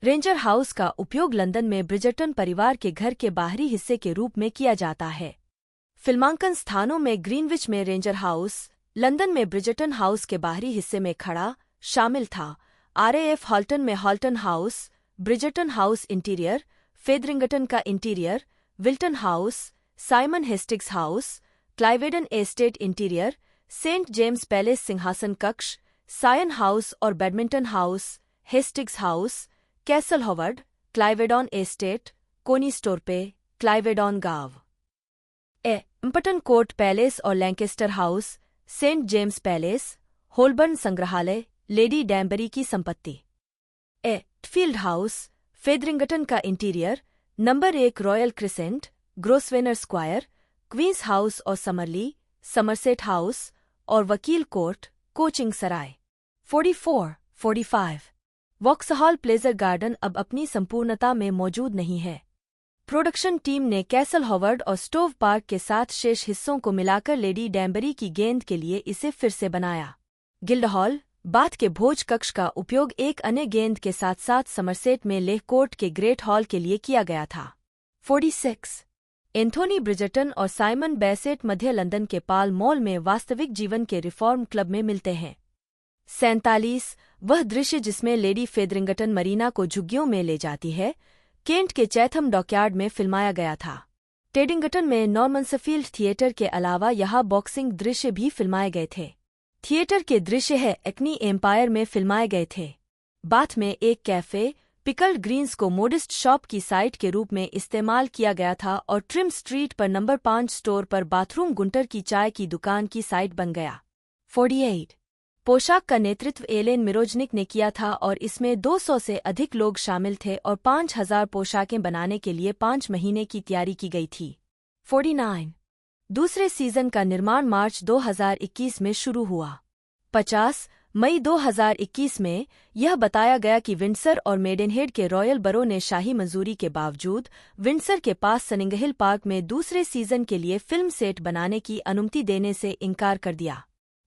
रेंजर हाउस का उपयोग लंदन में ब्रिजटन परिवार के घर के बाहरी हिस्से के रूप में किया जाता है। फिल्मांकन स्थानों में ग्रीनविच में रेंजर हाउस, लंदन में ब्रिजटन हाउस के बाहरी हिस्से में खड़ा शामिल था। RAF हॉल्टन में Halton house, Bridgerton house interior, Featherington का interior, Wilton House, Simon Hastings House, Cliveden estate interior, Saint James Palace सिंहासन कक्ष, सायन हाउस और Badminton House, Hastings House, Castle Howard, Cliveden estate, Coneysthorpe, Cliveden गांव, Hampton Court Palace और Lancaster House, Saint James Palace, Holburne संग्रहालय, lady Danbury की संपत्ति, Field House, Featherington का interior, number 1 Royal Crescent, Grosvenor Square, Queen's House और समरली, Somerset house और वकील court, coaching सराय। 45 Vauxhall pleasure garden अब अपनी संपूर्णता में मौजूद नहीं है। प्रोडक्शन टीम ने कैसल हॉवर्ड और स्टोव पार्क के साथ शेष हिस्सों को मिलाकर लेडी डैम्बरी की गेंद के लिए इसे फिर से बनाया। गिल्डहॉल, बाथ के भोज कक्ष का उपयोग एक अन्य गेंद के साथ साथ समरसेट में लेह कोर्ट के ग्रेट हॉल के लिए किया गया था। 46 एंथोनी ब्रिजटन और साइमन बैसेट मध्य लंदन के पाल मॉल में वास्तविक जीवन के रिफॉर्म क्लब में मिलते हैं। 47 वह दृश्य जिसमें लेडी फेदरिंगटन मरीना को झुग्गियों में ले जाती है, केंट के चैथम डॉकयार्ड में फिल्माया गया था। टेडिंगटन में नॉर्मनसफील्ड थिएटर के अलावा यहाँ बॉक्सिंग दृश्य भी फिल्माए गए थे। थिएटर के दृश्य एक्नी एम्पायर में फिल्माए गए थे। बाथ में एक कैफे, पिकल्ड ग्रीन्स को मोडिस्ट शॉप की साइट के रूप में इस्तेमाल किया गया था और ट्रिम स्ट्रीट पर नंबर 5 स्टोर पर बाथरूम गुंटर की चाय की दुकान की साइट बन गया। 48 पोशाक का नेतृत्व एलेन मिरोजनिक ने किया था और इसमें 200 से अधिक लोग शामिल थे और 5000 पोशाकें बनाने के लिए 5 महीने की तैयारी की गई थी। 49 दूसरे सीजन का निर्माण मार्च 2021 में शुरू हुआ। 50 मई 2021 में यह बताया गया कि विंडसर और मेडेनहेड के रॉयल बरो ने शाही मंजूरी के बावजूद विंडसर के पास सनिंगहिल पार्क में दूसरे सीजन के लिए फिल्म सेट बनाने की अनुमति देने से इनकार कर दिया।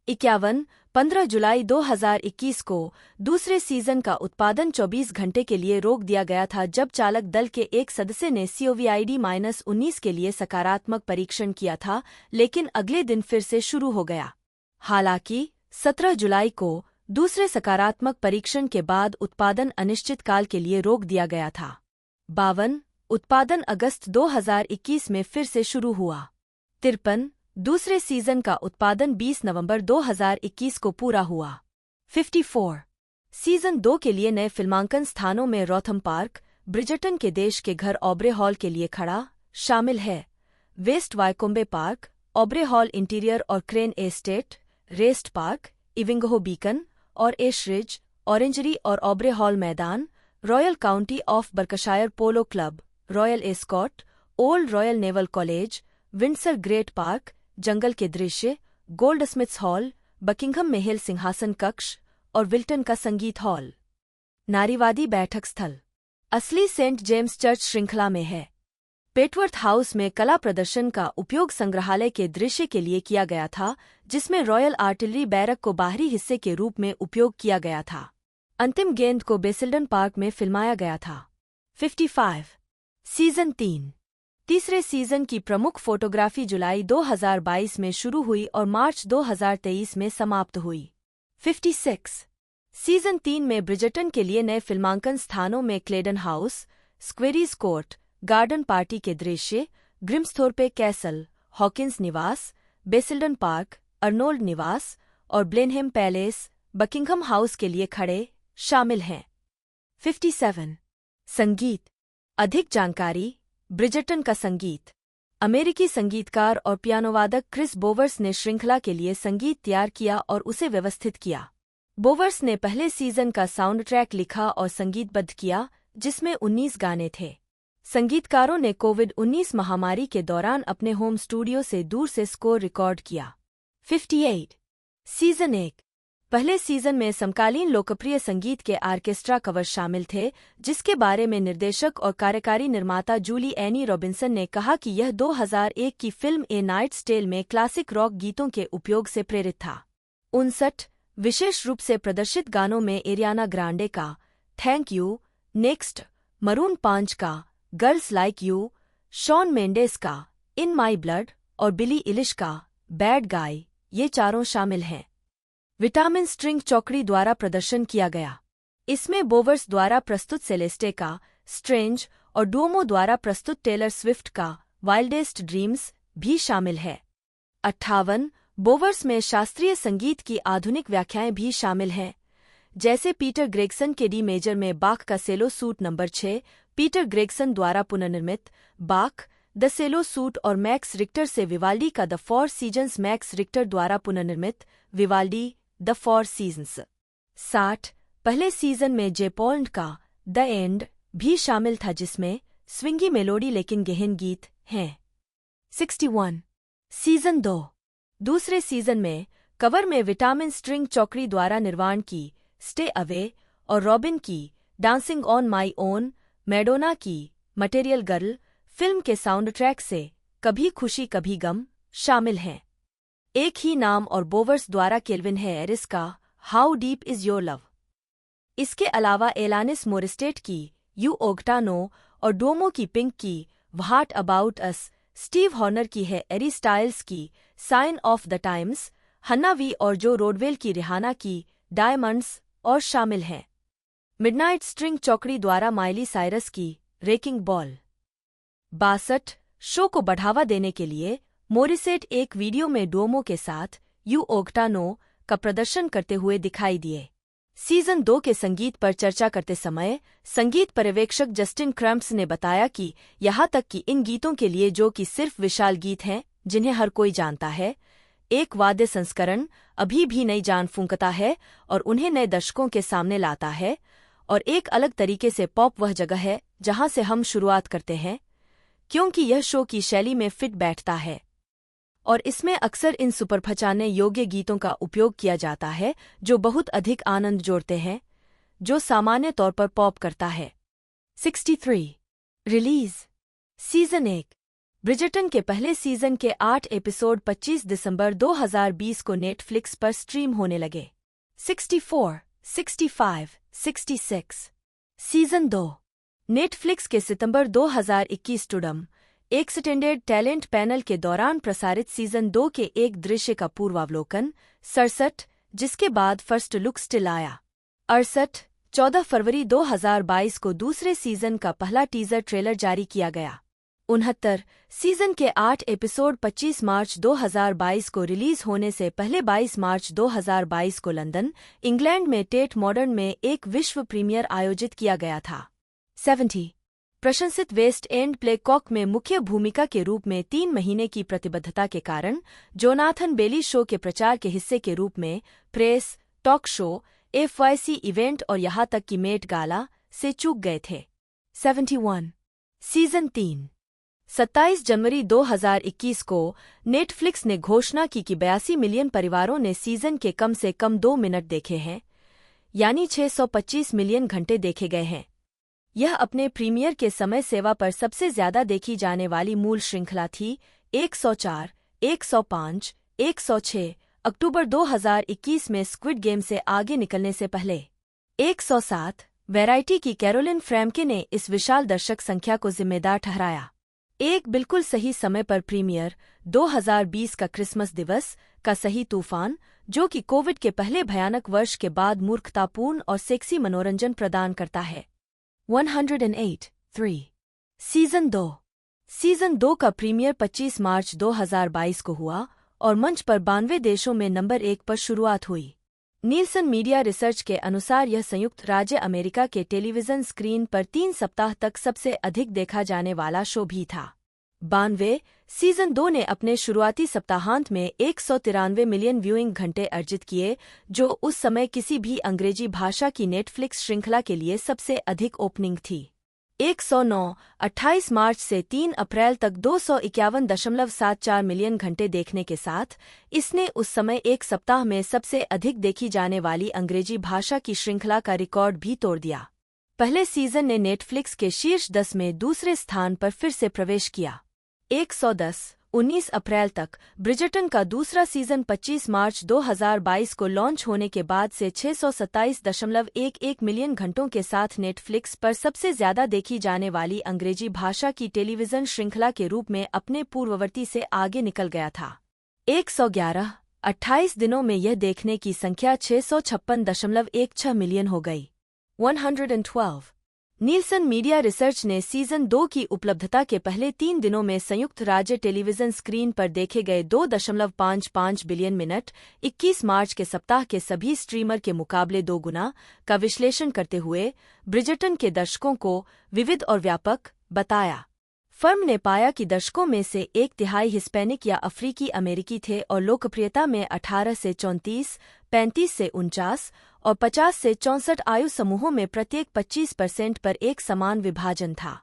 51 15 जुलाई 2021 को दूसरे सीजन का उत्पादन 24 घंटे के लिए रोक दिया गया था जब चालक दल के एक सदस्य ने COVID-19 के लिए सकारात्मक परीक्षण किया था, लेकिन अगले दिन फिर से शुरू हो गया। हालांकि 17 जुलाई को दूसरे सकारात्मक परीक्षण के बाद उत्पादन अनिश्चितकाल के लिए रोक दिया गया था। 52 उत्पादन अगस्त 2021 में फिर से शुरू हुआ। 53 दूसरे सीजन का उत्पादन 20 नवंबर 2021 को पूरा हुआ। 54 सीजन 2 के लिए नए फिल्मांकन स्थानों में रॉथम पार्क, ब्रिजटन के देश के घर ऑब्रे हॉल के लिए खड़ा शामिल है। West Wycombe Park, Aubrey Hall interior और Crane estate, Wrest Park, Ivinghoe Beacon और एशरिज, ऑरेंजरी और ऑब्रे हॉल मैदान, Royal County of Berkshire Polo Club, Royal Ascot, Old Royal Naval College, Windsor Great Park, जंगल के दृश्य, गोल्डस्मिथ्स hall, Buckingham महल सिंहासन कक्ष और विल्टन का संगीत हॉल। नारीवादी बैठक स्थल असली सेंट जेम्स चर्च श्रृंखला में है। पेटवर्थ हाउस में कला प्रदर्शन का उपयोग संग्रहालय के दृश्य के लिए किया गया था, जिसमें रॉयल आर्टिलरी बैरक को बाहरी हिस्से के रूप में उपयोग किया गया था। अंतिम गेंद को बेसिल्डन पार्क में फिल्माया गया था। 55 सीजन 3 तीसरे सीजन की प्रमुख फोटोग्राफी जुलाई 2022 में शुरू हुई और मार्च 2023 में समाप्त हुई। 56 सीजन 3 में ब्रिजटन के लिए नए फिल्मांकन स्थानों में क्लेडन हाउस, स्क्वेरीज कोर्ट, गार्डन पार्टी के दृश्य, ग्रिम्सथोर्पे कैसल, हॉकिंस निवास, बेसिल्डन पार्क, अर्नोल्ड निवास और ब्लेनहेम पैलेस, बकिंघम हाउस के लिए खड़े शामिल हैं। 57 संगीत अधिक जानकारी ब्रिजटन का संगीत अमेरिकी संगीतकार और पियानोवादक क्रिस बोवर्स ने श्रृंखला के लिए संगीत तैयार किया और उसे व्यवस्थित किया। बोवर्स ने पहले सीजन का साउंड ट्रैक लिखा और संगीतबद्ध किया, जिसमें 19 गाने थे। संगीतकारों ने कोविड-19 महामारी के दौरान अपने होम स्टूडियो से दूर से स्कोर रिकॉर्ड किया। 58 सीजन 1 पहले सीजन में समकालीन लोकप्रिय संगीत के आर्केस्ट्रा कवर शामिल थे, जिसके बारे में निर्देशक और कार्यकारी निर्माता जूली एनी रॉबिन्सन ने कहा कि यह 2001 की फिल्म ए नाइट्स टेल में क्लासिक रॉक गीतों के उपयोग से प्रेरित था। 59 विशेष रूप से प्रदर्शित गानों में एरियाना ग्रांडे का थैंक यू, नेक्स्ट, मरून 5 का girls like you, Shawn Mendes का इन माई ब्लड और बिली इलिश का बैड गाय, ये चारों शामिल हैं। विटामिन स्ट्रिंग चौकड़ी द्वारा प्रदर्शन किया गया। इसमें बोवर्स द्वारा प्रस्तुत सेलेस्टे का स्ट्रेंज और डुओमो द्वारा प्रस्तुत टेलर स्विफ्ट का वाइल्डेस्ट ड्रीम्स भी शामिल है। 58 बोवर्स में शास्त्रीय संगीत की आधुनिक व्याख्याएं भी शामिल हैं, जैसे पीटर ग्रेगसन के डी मेजर में बाख का सेलो सूट नंबर 6, पीटर ग्रेगसन द्वारा पुनर्निर्मित बाख द सेलो सूट और मैक्स रिक्टर से विवाल्डी का the four seasons, max Richter द्वारा पुनर्निर्मित विवाल्डी द फोर सीजन्स। 60 पहले सीजन में जेपोल्ड का द एंड भी शामिल था, जिसमें स्विंगी मेलोडी लेकिन गहन गीत हैं। 61 सीजन 2 दूसरे सीजन में कवर में विटामिन स्ट्रिंग चौकड़ी द्वारा निर्माण की स्टे अवे और रॉबिन की dancing on my own, Madonna की मटेरियल गर्ल फिल्म के साउंड ट्रैक से कभी खुशी कभी गम शामिल हैं। एक ही नाम और बोवर्स द्वारा केल्विन हैरिस का how deep is your love. इसके अलावा एलानिस मोरिस्टेट की यू ओग्टानो और डोमो की पिंक की what about us, Steve Horner की है एरी स्टाइल्स की sign of the times, Hannah V और जो रोडवेल की रिहाना की डायमंड्स और शामिल हैं। मिडनाइट स्ट्रिंग चौकड़ी द्वारा माइली साइरस की रेकिंग बॉल। 62 शो को बढ़ावा देने के लिए मोरिसेट एक वीडियो में डोमो के साथ यू ओग्टानो का प्रदर्शन करते हुए दिखाई दिए। सीजन 2 के संगीत पर चर्चा करते समय संगीत पर्यवेक्षक जस्टिन क्रम्प्स ने बताया कि यहाँ तक कि इन गीतों के लिए जो कि सिर्फ विशाल गीत हैं जिन्हें हर कोई जानता है, एक वाद्य संस्करण अभी भी नई जान फूंकता है और उन्हें नए दर्शकों के सामने लाता है, और एक अलग तरीके से पॉप वह जगह है जहां से हम शुरुआत करते हैं, क्योंकि यह शो की शैली में फिट बैठता है और इसमें अक्सर इन सुपरफचाने योग्य गीतों का उपयोग किया जाता है जो बहुत अधिक आनंद जोड़ते हैं, जो सामान्य तौर पर पॉप करता है। 63 रिलीज सीजन 1 ब्रिजर्टन के पहले सीजन के 8 एपिसोड 25 दिसंबर 2020 को नेटफ्लिक्स पर स्ट्रीम होने लगे। 64, 65, 66 सीजन 2 नेटफ्लिक्स के सितंबर 2021 टुडम एक्सटेंडेड टैलेंट पैनल के दौरान प्रसारित सीजन 2 के एक दृश्य का पूर्वावलोकन 67, जिसके बाद फर्स्ट लुक स्टिल आया। 68 14 फरवरी 2022 को दूसरे सीजन का पहला टीजर ट्रेलर जारी किया गया। 69 सीजन के 8 एपिसोड 25 मार्च 2022 को रिलीज होने से पहले 22 मार्च 2022 को लंदन, इंग्लैंड में टेट मॉडर्न में एक विश्व प्रीमियर आयोजित किया गया था। 70 प्रशंसित वेस्ट एंड प्ले कॉक में मुख्य भूमिका के रूप में 3 महीने की प्रतिबद्धता के कारण जोनाथन बेली शो के प्रचार के हिस्से के रूप में press, talk show, FYC event और यहां तक कि मेट गाला से चूक गए थे। 71 सीजन 3 27 जनवरी 2021 को नेटफ्लिक्स ने घोषणा की कि 82 मिलियन परिवारों ने सीजन के कम से कम 2 मिनट देखे हैं, यानी 625 मिलियन घंटे देखे गए हैं। यह अपने प्रीमियर के समय सेवा पर सबसे ज्यादा देखी जाने वाली मूल श्रृंखला थी। 104, 105, 106 अक्टूबर 2021 में स्क्विड गेम से आगे निकलने से पहले। 107 वैरायटी की कैरोलिन फ्रैम्के ने इस विशाल दर्शक संख्या को जिम्मेदार ठहराया। एक बिल्कुल सही समय पर प्रीमियर 2020 का क्रिसमस दिवस का सही तूफान, जो कि कोविड के पहले भयानक वर्ष के बाद मूर्खतापूर्ण और सेक्सी मनोरंजन प्रदान करता है। 108 सीजन 2 का प्रीमियर 25 मार्च 2022 को हुआ और मंच पर 92 देशों में नंबर 1 पर शुरुआत हुई। नीलसन मीडिया रिसर्च के अनुसार यह संयुक्त राज्य अमेरिका के टेलीविजन स्क्रीन पर 3 सप्ताह तक सबसे अधिक देखा जाने वाला शो भी था। 92 सीजन 2 ने अपने शुरुआती सप्ताहांत में 193 मिलियन व्यूइंग घंटे अर्जित किए, जो उस समय किसी भी अंग्रेजी भाषा की नेटफ्लिक्स श्रृंखला के लिए सबसे अधिक ओपनिंग थी। 109 28 मार्च से 3 अप्रैल तक 251.74 मिलियन घंटे देखने के साथ इसने उस समय एक सप्ताह में सबसे अधिक देखी जाने वाली अंग्रेजी भाषा की श्रृंखला का रिकॉर्ड भी तोड़ दिया। पहले सीजन ने नेटफ्लिक्स के शीर्ष 10 में दूसरे स्थान पर फिर से प्रवेश किया। 110 19 अप्रैल तक ब्रिजर्टन का दूसरा सीजन 25 मार्च 2022 को लॉन्च होने के बाद से 627.11 मिलियन घंटों के साथ नेटफ्लिक्स पर सबसे ज्यादा देखी जाने वाली अंग्रेजी भाषा की टेलीविजन श्रृंखला के रूप में अपने पूर्ववर्ती से आगे निकल गया था। 111 28 दिनों में यह देखने की संख्या 656.16 मिलियन हो गई। 112 नीलसन मीडिया रिसर्च ने सीजन 2 की उपलब्धता के पहले 3 दिनों में संयुक्त राज्य टेलीविजन स्क्रीन पर देखे गए 2.55 बिलियन मिनट 21 मार्च के सप्ताह के सभी स्ट्रीमर के मुकाबले 2 गुना का विश्लेषण करते हुए ब्रिजर्टन के दर्शकों को विविध और व्यापक बताया। फर्म ने पाया कि दर्शकों में से 1/3 हिस्पैनिक या अफ्रीकी अमेरिकी थे और लोकप्रियता में 18 से 34, 35 से 49 और 50 से 64 आयु समूहों में प्रत्येक 25% पर एक समान विभाजन था।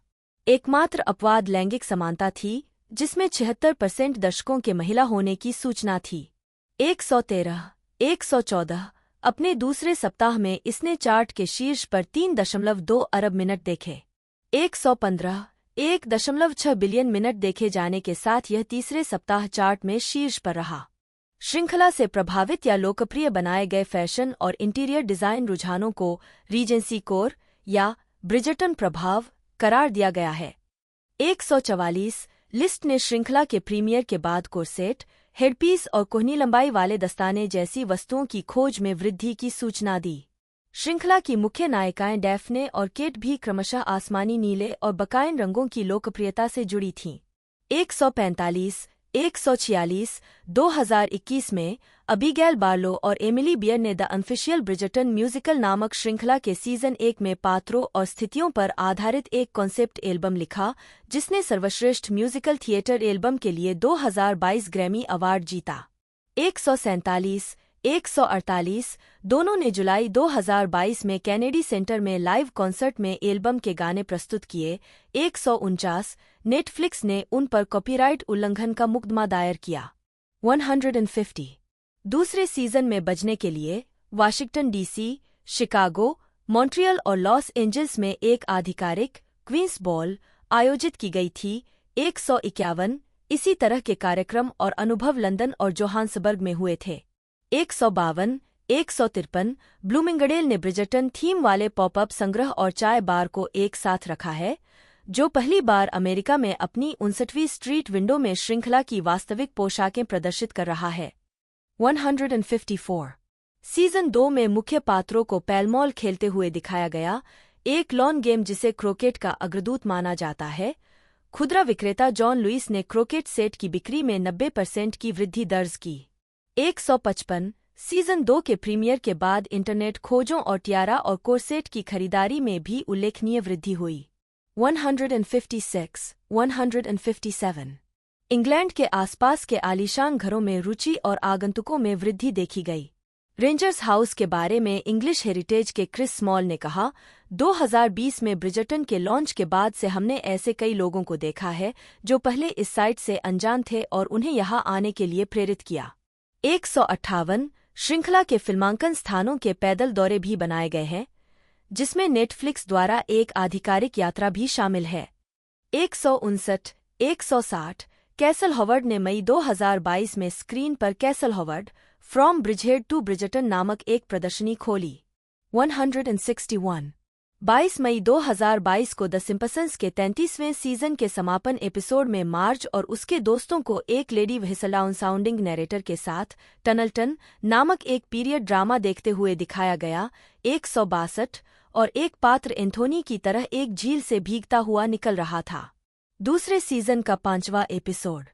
एकमात्र अपवाद लैंगिक समानता थी, जिसमें 76% दर्शकों के महिला होने की सूचना थी। 113 114 अपने दूसरे सप्ताह में इसने चार्ट के शीर्ष पर 3.2 अरब मिनट देखे। 115 1.6 बिलियन मिनट देखे जाने के साथ यह तीसरे सप्ताह चार्ट में शीर्ष पर रहा। श्रृंखला से प्रभावित या लोकप्रिय बनाए गए फैशन और इंटीरियर डिजाइन रुझानों को रीजेंसी कोर या ब्रिजर्टन प्रभाव करार दिया गया है। 144 लिस्ट ने श्रृंखला के प्रीमियर के बाद कोरसेट, हेडपीस और कोहनी लंबाई वाले दस्ताने जैसी वस्तुओं की खोज में वृद्धि की सूचना दी। श्रृंखला की मुख्य नायिकाएं डैफ्ने और केट भी क्रमशः आसमानी नीले और बकाइन रंगों की लोकप्रियता से जुड़ी थीं। 145 146 2021 में अबीगैल बार्लो और एमिली बियर ने द अनऑफिशियल ब्रिजर्टन म्यूजिकल नामक श्रृंखला के सीजन 1 में पात्रों और स्थितियों पर आधारित एक कॉन्सेप्ट एल्बम लिखा, जिसने सर्वश्रेष्ठ म्यूजिकल थिएटर एल्बम के लिए 2022 ग्रैमी अवार्ड जीता। 147, 148 दोनों ने जुलाई 2022 में कैनेडी सेंटर में लाइव कॉन्सर्ट में एल्बम के गाने प्रस्तुत किए। 149 नेटफ्लिक्स ने उन पर कॉपीराइट उल्लंघन का मुकदमा दायर किया। 150 दूसरे सीजन में बजने के लिए वाशिंगटन डीसी, शिकागो, मॉन्ट्रियल और लॉस एंजल्स में एक आधिकारिक क्वींस बॉल आयोजित की गई थी। 151 इसी तरह के कार्यक्रम और अनुभव लंदन और जोहान्सबर्ग में हुए थे। 152, 153 ब्लूमिंगडेल ने ब्रिजर्टन थीम वाले पॉपअप संग्रह और चाय बार को एक साथ रखा है, जो पहली बार अमेरिका में अपनी 59वीं स्ट्रीट विंडो में श्रृंखला की वास्तविक पोशाकें प्रदर्शित कर रहा है। 154 सीजन 2 में मुख्य पात्रों को पैलमॉल खेलते हुए दिखाया गया, एक लॉन गेम जिसे क्रोकेट का अग्रदूत माना जाता है। खुदरा विक्रेता जॉन लुइस ने क्रोकेट सेट की बिक्री में 90% की वृद्धि दर्ज की। 155 सीजन 2 के प्रीमियर के बाद इंटरनेट खोजों और टियारा और कोरसेट की खरीदारी में भी उल्लेखनीय वृद्धि हुई। 156, 157 इंग्लैंड के आसपास के आलीशान घरों में रुचि और आगंतुकों में वृद्धि देखी गई। रेंजर्स हाउस के बारे में इंग्लिश हेरिटेज के क्रिस स्मॉल ने कहा, 2020 में ब्रिजर्टन के लॉन्च के बाद से हमने ऐसे कई लोगों को देखा है जो पहले इस साइट से अनजान थे और उन्हें यहां आने के लिए प्रेरित किया। 158 श्रृंखला के फिल्मांकन स्थानों के पैदल दौरे भी बनाए गए हैं, जिसमें नेटफ्लिक्स द्वारा एक आधिकारिक यात्रा भी शामिल है। 159, 160 कैसल हॉवर्ड ने मई 2022 में स्क्रीन पर Castle Howard from Bridgehead to Bridgerton नामक एक प्रदर्शनी खोली। 161 22 मई 2022 को द सिम्पसंस के 33वें सीजन के समापन एपिसोड में मार्ज और उसके दोस्तों को एक लेडी व्हिसलडाउन साउंडिंग नैरेटर के साथ टनलटन नामक एक पीरियड ड्रामा देखते हुए दिखाया गया। 162 और एक पात्र एंथोनी की तरह एक झील से भीगता हुआ निकल रहा था। दूसरे सीजन का 5वां एपिसोड।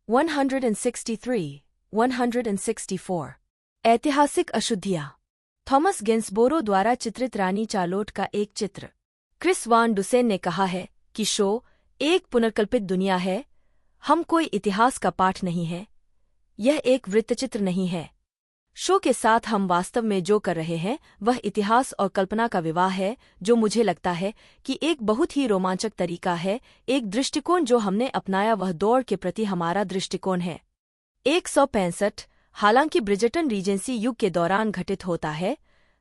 163, 164 ऐतिहासिक अशुद्धियाँ थॉमस गिन्सबोरो द्वारा चित्रित रानी चार्लोट का एक चित्र। क्रिस वान डुसेन ने कहा है कि शो एक पुनर्कल्पित दुनिया है, हम कोई इतिहास का पाठ नहीं है, यह एक वृत्तचित्र नहीं है। शो के साथ हम वास्तव में जो कर रहे हैं वह इतिहास और कल्पना का विवाह है, जो मुझे लगता है कि एक बहुत ही रोमांचक तरीका है। एक दृष्टिकोण जो हमने अपनाया वह दौड़ के प्रति हमारा दृष्टिकोण है। 165 हालांकि ब्रिजर्टन रीजेंसी युग के दौरान घटित होता है,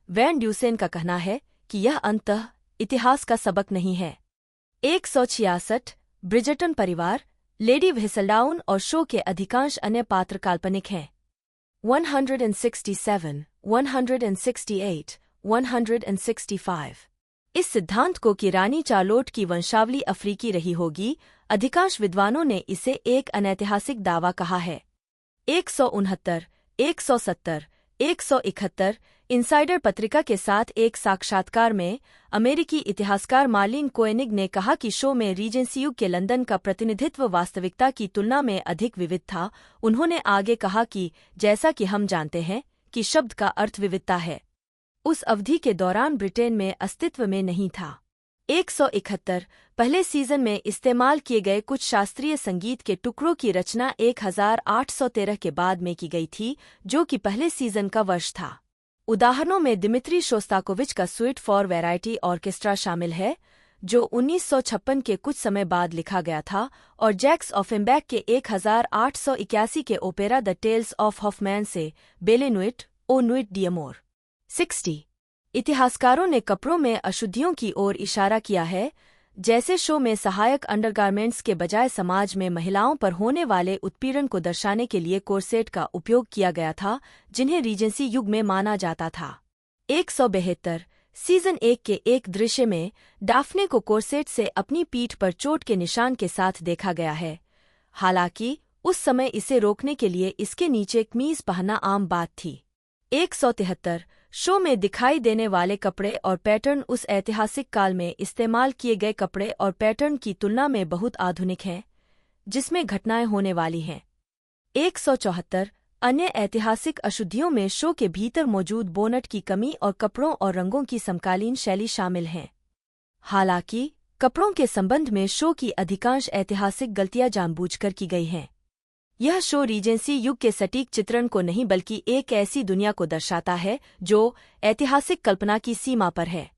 वैन ड्यूसेन का कहना है कि यह अंततः इतिहास का सबक नहीं है। 166 ब्रिजर्टन परिवार, लेडी व्हिसलडाउन और शो के अधिकांश अन्य पात्र काल्पनिक हैं। 167, 168, 165 इस सिद्धांत को कि रानी चार्लोट की वंशावली अफ्रीकी रही होगी, अधिकांश विद्वानों ने इसे एक अनैतिहासिक दावा कहा है। 169, 170, 171 इनसाइडर पत्रिका के साथ एक साक्षात्कार में अमेरिकी इतिहासकार मार्लिन कोएनिग ने कहा कि शो में रीजेंसी युग के लंदन का प्रतिनिधित्व वास्तविकता की तुलना में अधिक विविध था। उन्होंने आगे कहा कि जैसा कि हम जानते हैं कि शब्द का अर्थ विविधता है, उस अवधि के दौरान ब्रिटेन में अस्तित्व में नहीं था। 171 पहले सीजन में इस्तेमाल किए गए कुछ शास्त्रीय संगीत के टुकड़ों की रचना 1813 के बाद में की गई थी, जो कि पहले सीजन का वर्ष था। उदाहरणों में दिमित्री शोस्ताकोविच का स्वीट फॉर वैरायटी ऑर्केस्ट्रा शामिल है, जो 1956 के कुछ समय बाद लिखा गया था, और जैक्स ऑफेनबैक के 1881 के opera the Tales of Hoffmann से बेले नुइट ओ नुइट डियमोर। 60 इतिहासकारों ने कपड़ों में अशुद्धियों की ओर इशारा किया है, जैसे शो में सहायक अंडरगारमेंट्स के बजाय समाज में महिलाओं पर होने वाले उत्पीड़न को दर्शाने के लिए कोरसेट का उपयोग किया गया था, जिन्हें रीजेंसी युग में माना जाता था। 172 सीजन 1 के एक दृश्य में डाफ्ने को कोरसेट से अपनी पीठ पर चोट के निशान के साथ देखा गया है। हालांकि उस समय इसे रोकने के लिए इसके नीचे कमीज पहनना आम बात थी। 173 शो में दिखाई देने वाले कपड़े और पैटर्न उस ऐतिहासिक काल में इस्तेमाल किए गए कपड़े और पैटर्न की तुलना में बहुत आधुनिक हैं, जिसमें घटनाएं होने वाली हैं। 174 अन्य ऐतिहासिक अशुद्धियों में शो के भीतर मौजूद बोनट की कमी और कपड़ों और रंगों की समकालीन शैली शामिल हैं। हालांकि कपड़ों के संबंध में शो की अधिकांश ऐतिहासिक गलतियां जानबूझकर की गई हैं। यह शो रीजेंसी युग के सटीक चित्रण को नहीं बल्कि एक ऐसी दुनिया को दर्शाता है जो ऐतिहासिक कल्पना की सीमा पर है।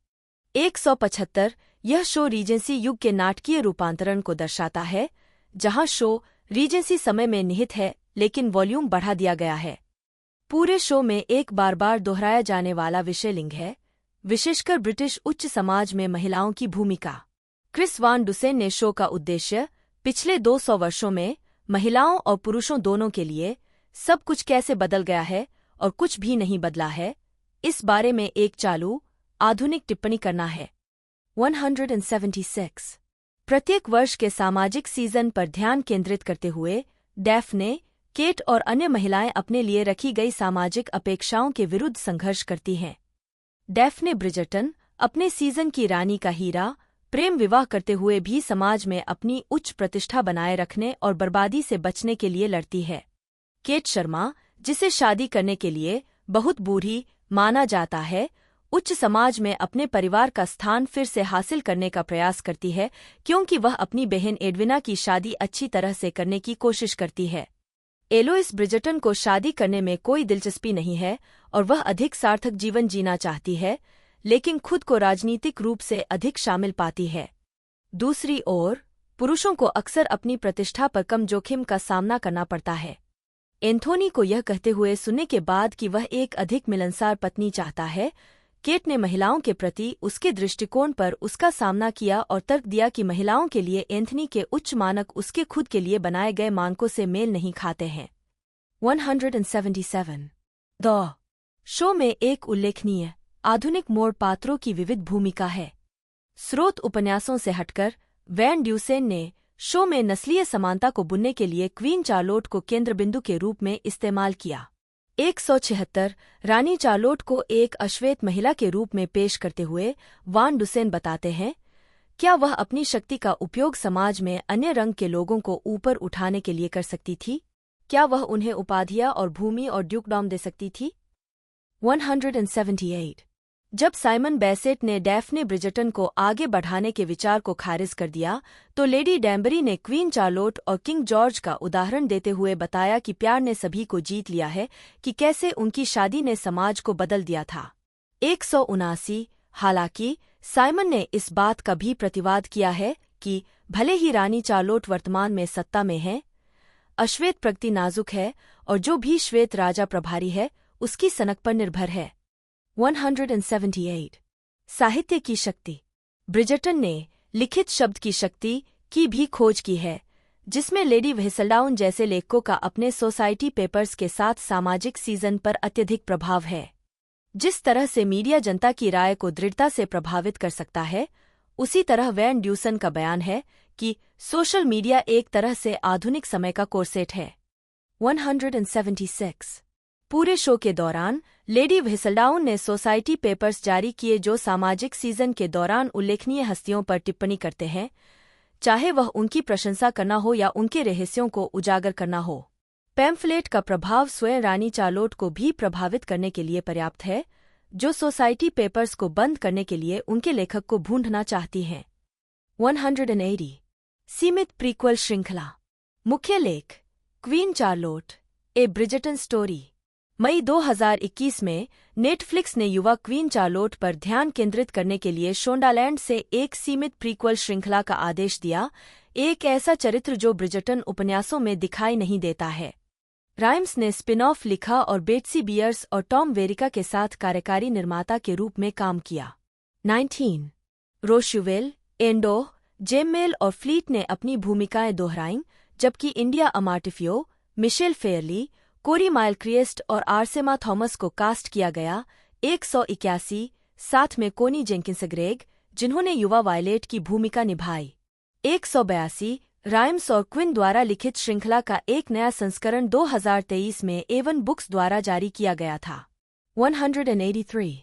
175 यह शो रीजेंसी युग के नाटकीय रूपांतरण को दर्शाता है, जहां शो रीजेंसी समय में निहित है लेकिन वॉल्यूम बढ़ा दिया गया है। पूरे शो में एक बार बार दोहराया जाने वाला विषय लिंग है, विशेषकर ब्रिटिश उच्च समाज में महिलाओं की भूमिका। क्रिस वान डुसेन ने शो का उद्देश्य पिछले 200 वर्षों में महिलाओं और पुरुषों दोनों के लिए सब कुछ कैसे बदल गया है और कुछ भी नहीं बदला है, इस बारे में एक चालू आधुनिक टिप्पणी करना है। 176 प्रत्येक वर्ष के सामाजिक सीजन पर ध्यान केंद्रित करते हुए डैफ्ने, केट और अन्य महिलाएं अपने लिए रखी गई सामाजिक अपेक्षाओं के विरुद्ध संघर्ष करती हैं। डैफ्ने ब्रिजर्टन अपने सीजन की रानी का हीरा प्रेम विवाह करते हुए भी समाज में अपनी उच्च प्रतिष्ठा बनाए रखने और बर्बादी से बचने के लिए लड़ती है। केट शर्मा, जिसे शादी करने के लिए बहुत बूढ़ी माना जाता है, उच्च समाज में अपने परिवार का स्थान फिर से हासिल करने का प्रयास करती है क्योंकि वह अपनी बहन एडविना की शादी अच्छी तरह से करने की कोशिश करती है। एलोइस ब्रिजर्टन को शादी करने में कोई दिलचस्पी नहीं है और वह अधिक सार्थक जीवन जीना चाहती है, लेकिन खुद को राजनीतिक रूप से अधिक शामिल पाती है। दूसरी ओर, पुरुषों को अक्सर अपनी प्रतिष्ठा पर कम जोखिम का सामना करना पड़ता है। एंथोनी को यह कहते हुए सुनने के बाद कि वह एक अधिक मिलनसार पत्नी चाहता है, केट ने महिलाओं के प्रति उसके दृष्टिकोण पर उसका सामना किया और तर्क दिया कि महिलाओं के लिए एंथनी के उच्च मानक उसके खुद के लिए बनाए गए मानकों से मेल नहीं खाते हैं। 177 द शो में एक उल्लेखनीय आधुनिक मोड़ पात्रों की विविध भूमिका है। स्रोत उपन्यासों से हटकर वैन ड्यूसेन ने शो में नस्लीय समानता को बुनने के लिए क्वीन चार्लोट को केंद्रबिंदु के रूप में इस्तेमाल किया। 176 रानी चार्लोट को एक अश्वेत महिला के रूप में पेश करते हुए वान डुसेन बताते हैं, क्या वह अपनी शक्ति का उपयोग समाज में अन्य रंग के लोगों को ऊपर उठाने के लिए कर सकती थी? क्या वह उन्हें उपाधियां और भूमि और ड्यूकडॉम दे सकती थी? 178 जब साइमन बेसेट ने डैफ्ने ब्रिजर्टन को आगे बढ़ाने के विचार को खारिज कर दिया, तो लेडी डैम्बरी ने क्वीन चार्लोट और किंग जॉर्ज का उदाहरण देते हुए बताया कि प्यार ने सभी को जीत लिया है, कि कैसे उनकी शादी ने समाज को बदल दिया था। 179 हालांकि साइमन ने इस बात का भी प्रतिवाद किया है कि भले ही रानी चार्लोट वर्तमान में सत्ता में है, अश्वेत प्रगति नाजुक है और जो भी श्वेत राजा प्रभारी है उसकी सनक पर निर्भर है। 178 साहित्य की शक्ति। ब्रिजर्टन ने लिखित शब्द की शक्ति की भी खोज की है, जिसमें लेडी व्हिसलडाउन जैसे लेखकों का अपने सोसाइटी पेपर्स के साथ सामाजिक सीजन पर अत्यधिक प्रभाव है। जिस तरह से मीडिया जनता की राय को दृढ़ता से प्रभावित कर सकता है, उसी तरह वैन ड्यूसन का बयान है कि सोशल मीडिया एक तरह से आधुनिक समय का कोर्सेट है। 176 पूरे शो के दौरान लेडी व्हिसलडाउन ने सोसाइटी पेपर्स जारी किए जो सामाजिक सीजन के दौरान उल्लेखनीय हस्तियों पर टिप्पणी करते हैं, चाहे वह उनकी प्रशंसा करना हो या उनके रहस्यों को उजागर करना हो। पैम्फलेट का प्रभाव स्वयं रानी चार्लोट को भी प्रभावित करने के लिए पर्याप्त है, जो सोसाइटी पेपर्स को बंद करने के लिए उनके लेखक को ढूंढना चाहती हैं। 180 सीमित प्रीक्वल श्रृंखला। मुख्य लेख क्वीन चार्लोट ए ब्रिजर्टन स्टोरी। मई 2021 में नेटफ्लिक्स ने युवा क्वीन चार्लोट पर ध्यान केंद्रित करने के लिए शोंडालैंड से एक सीमित प्रीक्वल श्रृंखला का आदेश दिया, एक ऐसा चरित्र जो ब्रिजर्टन उपन्यासों में दिखाई नहीं देता है। राइम्स ने स्पिन ऑफ लिखा और बेट्सी बियर्स और टॉम वेरिका के साथ कार्यकारी निर्माता के रूप में काम किया। 19 रोशुवेल, एंडो, जेममेल और फ्लीट ने अपनी भूमिकाएं दोहराईं, जबकि इंडिया अमाटिफियो, मिशेल फेयरली, कोरी माइलक्रिएस्ट और आर्सेमा थॉमस को कास्ट किया गया। 181 साथ में कोनी जेंकिंस ग्रेग, जिन्होंने युवा वायलेट की भूमिका निभाई। 182 राइम्स और क्विन द्वारा लिखित श्रृंखला का एक नया संस्करण 2023 में एवन बुक्स द्वारा जारी किया गया था। 183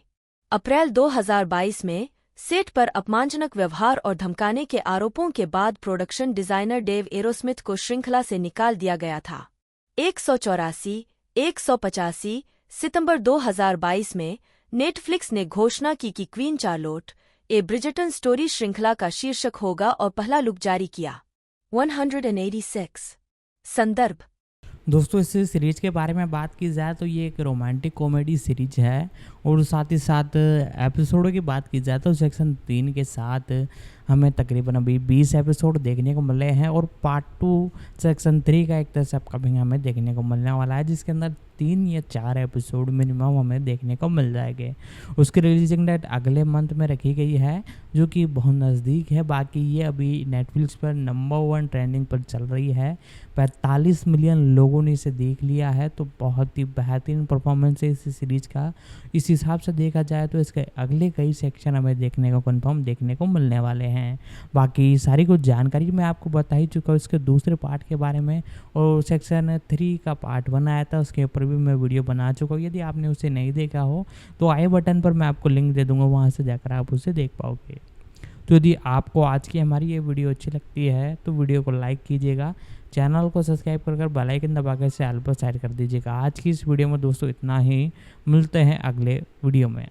अप्रैल 2022 में सेट पर अपमानजनक व्यवहार और धमकाने के आरोपों के बाद प्रोडक्शन डिजाइनर डेव एरोस्मिथ को श्रृंखला से निकाल दिया गया था। 184 185 सितंबर 2022 में नेटफ्लिक्स ने घोषणा की कि क्वीन चार्लोट ए ब्रिजर्टन स्टोरी श्रृंखला का शीर्षक होगा और पहला लुक जारी किया। 186 संदर्भ। दोस्तों इस सीरीज के बारे में बात की जाए तो ये एक रोमांटिक कॉमेडी सीरीज है और साथ ही साथ एपिसोडों की बात की जाए तो सेक्शन 3 के साथ हमें तकरीबन अभी 20 एपिसोड देखने को मिले हैं और पार्ट 2 सेक्शन 3 का एक तरह से अपकमिंग हमें देखने को मिलने वाला है, जिसके अंदर 3 या 4 एपिसोड मिनिमम हमें देखने को मिल जाएंगे। उसकी रिलीजिंग डेट अगले मंथ में रखी गई है जो कि बहुत नज़दीक है। बाकी ये अभी नेटफ्लिक्स पर नंबर 1 ट्रेंडिंग पर चल रही है, 45 मिलियन लोगों ने इसे देख लिया है, तो बहुत ही बेहतरीन परफॉर्मेंस है इस सीरीज़ का। इस हिसाब से देखा जाए तो इसके अगले कई सेक्शन हमें देखने को कंफर्म देखने को मिलने वाले हैं। बाकी सारी कुछ जानकारी मैं आपको बता ही चुका हूँ इसके दूसरे पार्ट के बारे में, और सेक्शन 3 का पार्ट 1 आया था उसके ऊपर भी मैं वीडियो बना चुका हूँ। यदि आपने उसे नहीं देखा हो तो आई बटन पर मैं आपको लिंक दे दूँगा, वहाँ से जाकर आप उसे देख पाओगे। तो यदि आपको आज की हमारी ये वीडियो अच्छी लगती है तो वीडियो को लाइक कीजिएगा, चैनल को सब्सक्राइब कर बेल आइकन दबा कर से ऑल पर सेट कर दीजिएगा। आज की इस वीडियो में दोस्तों इतना ही, मिलते हैं अगले वीडियो में।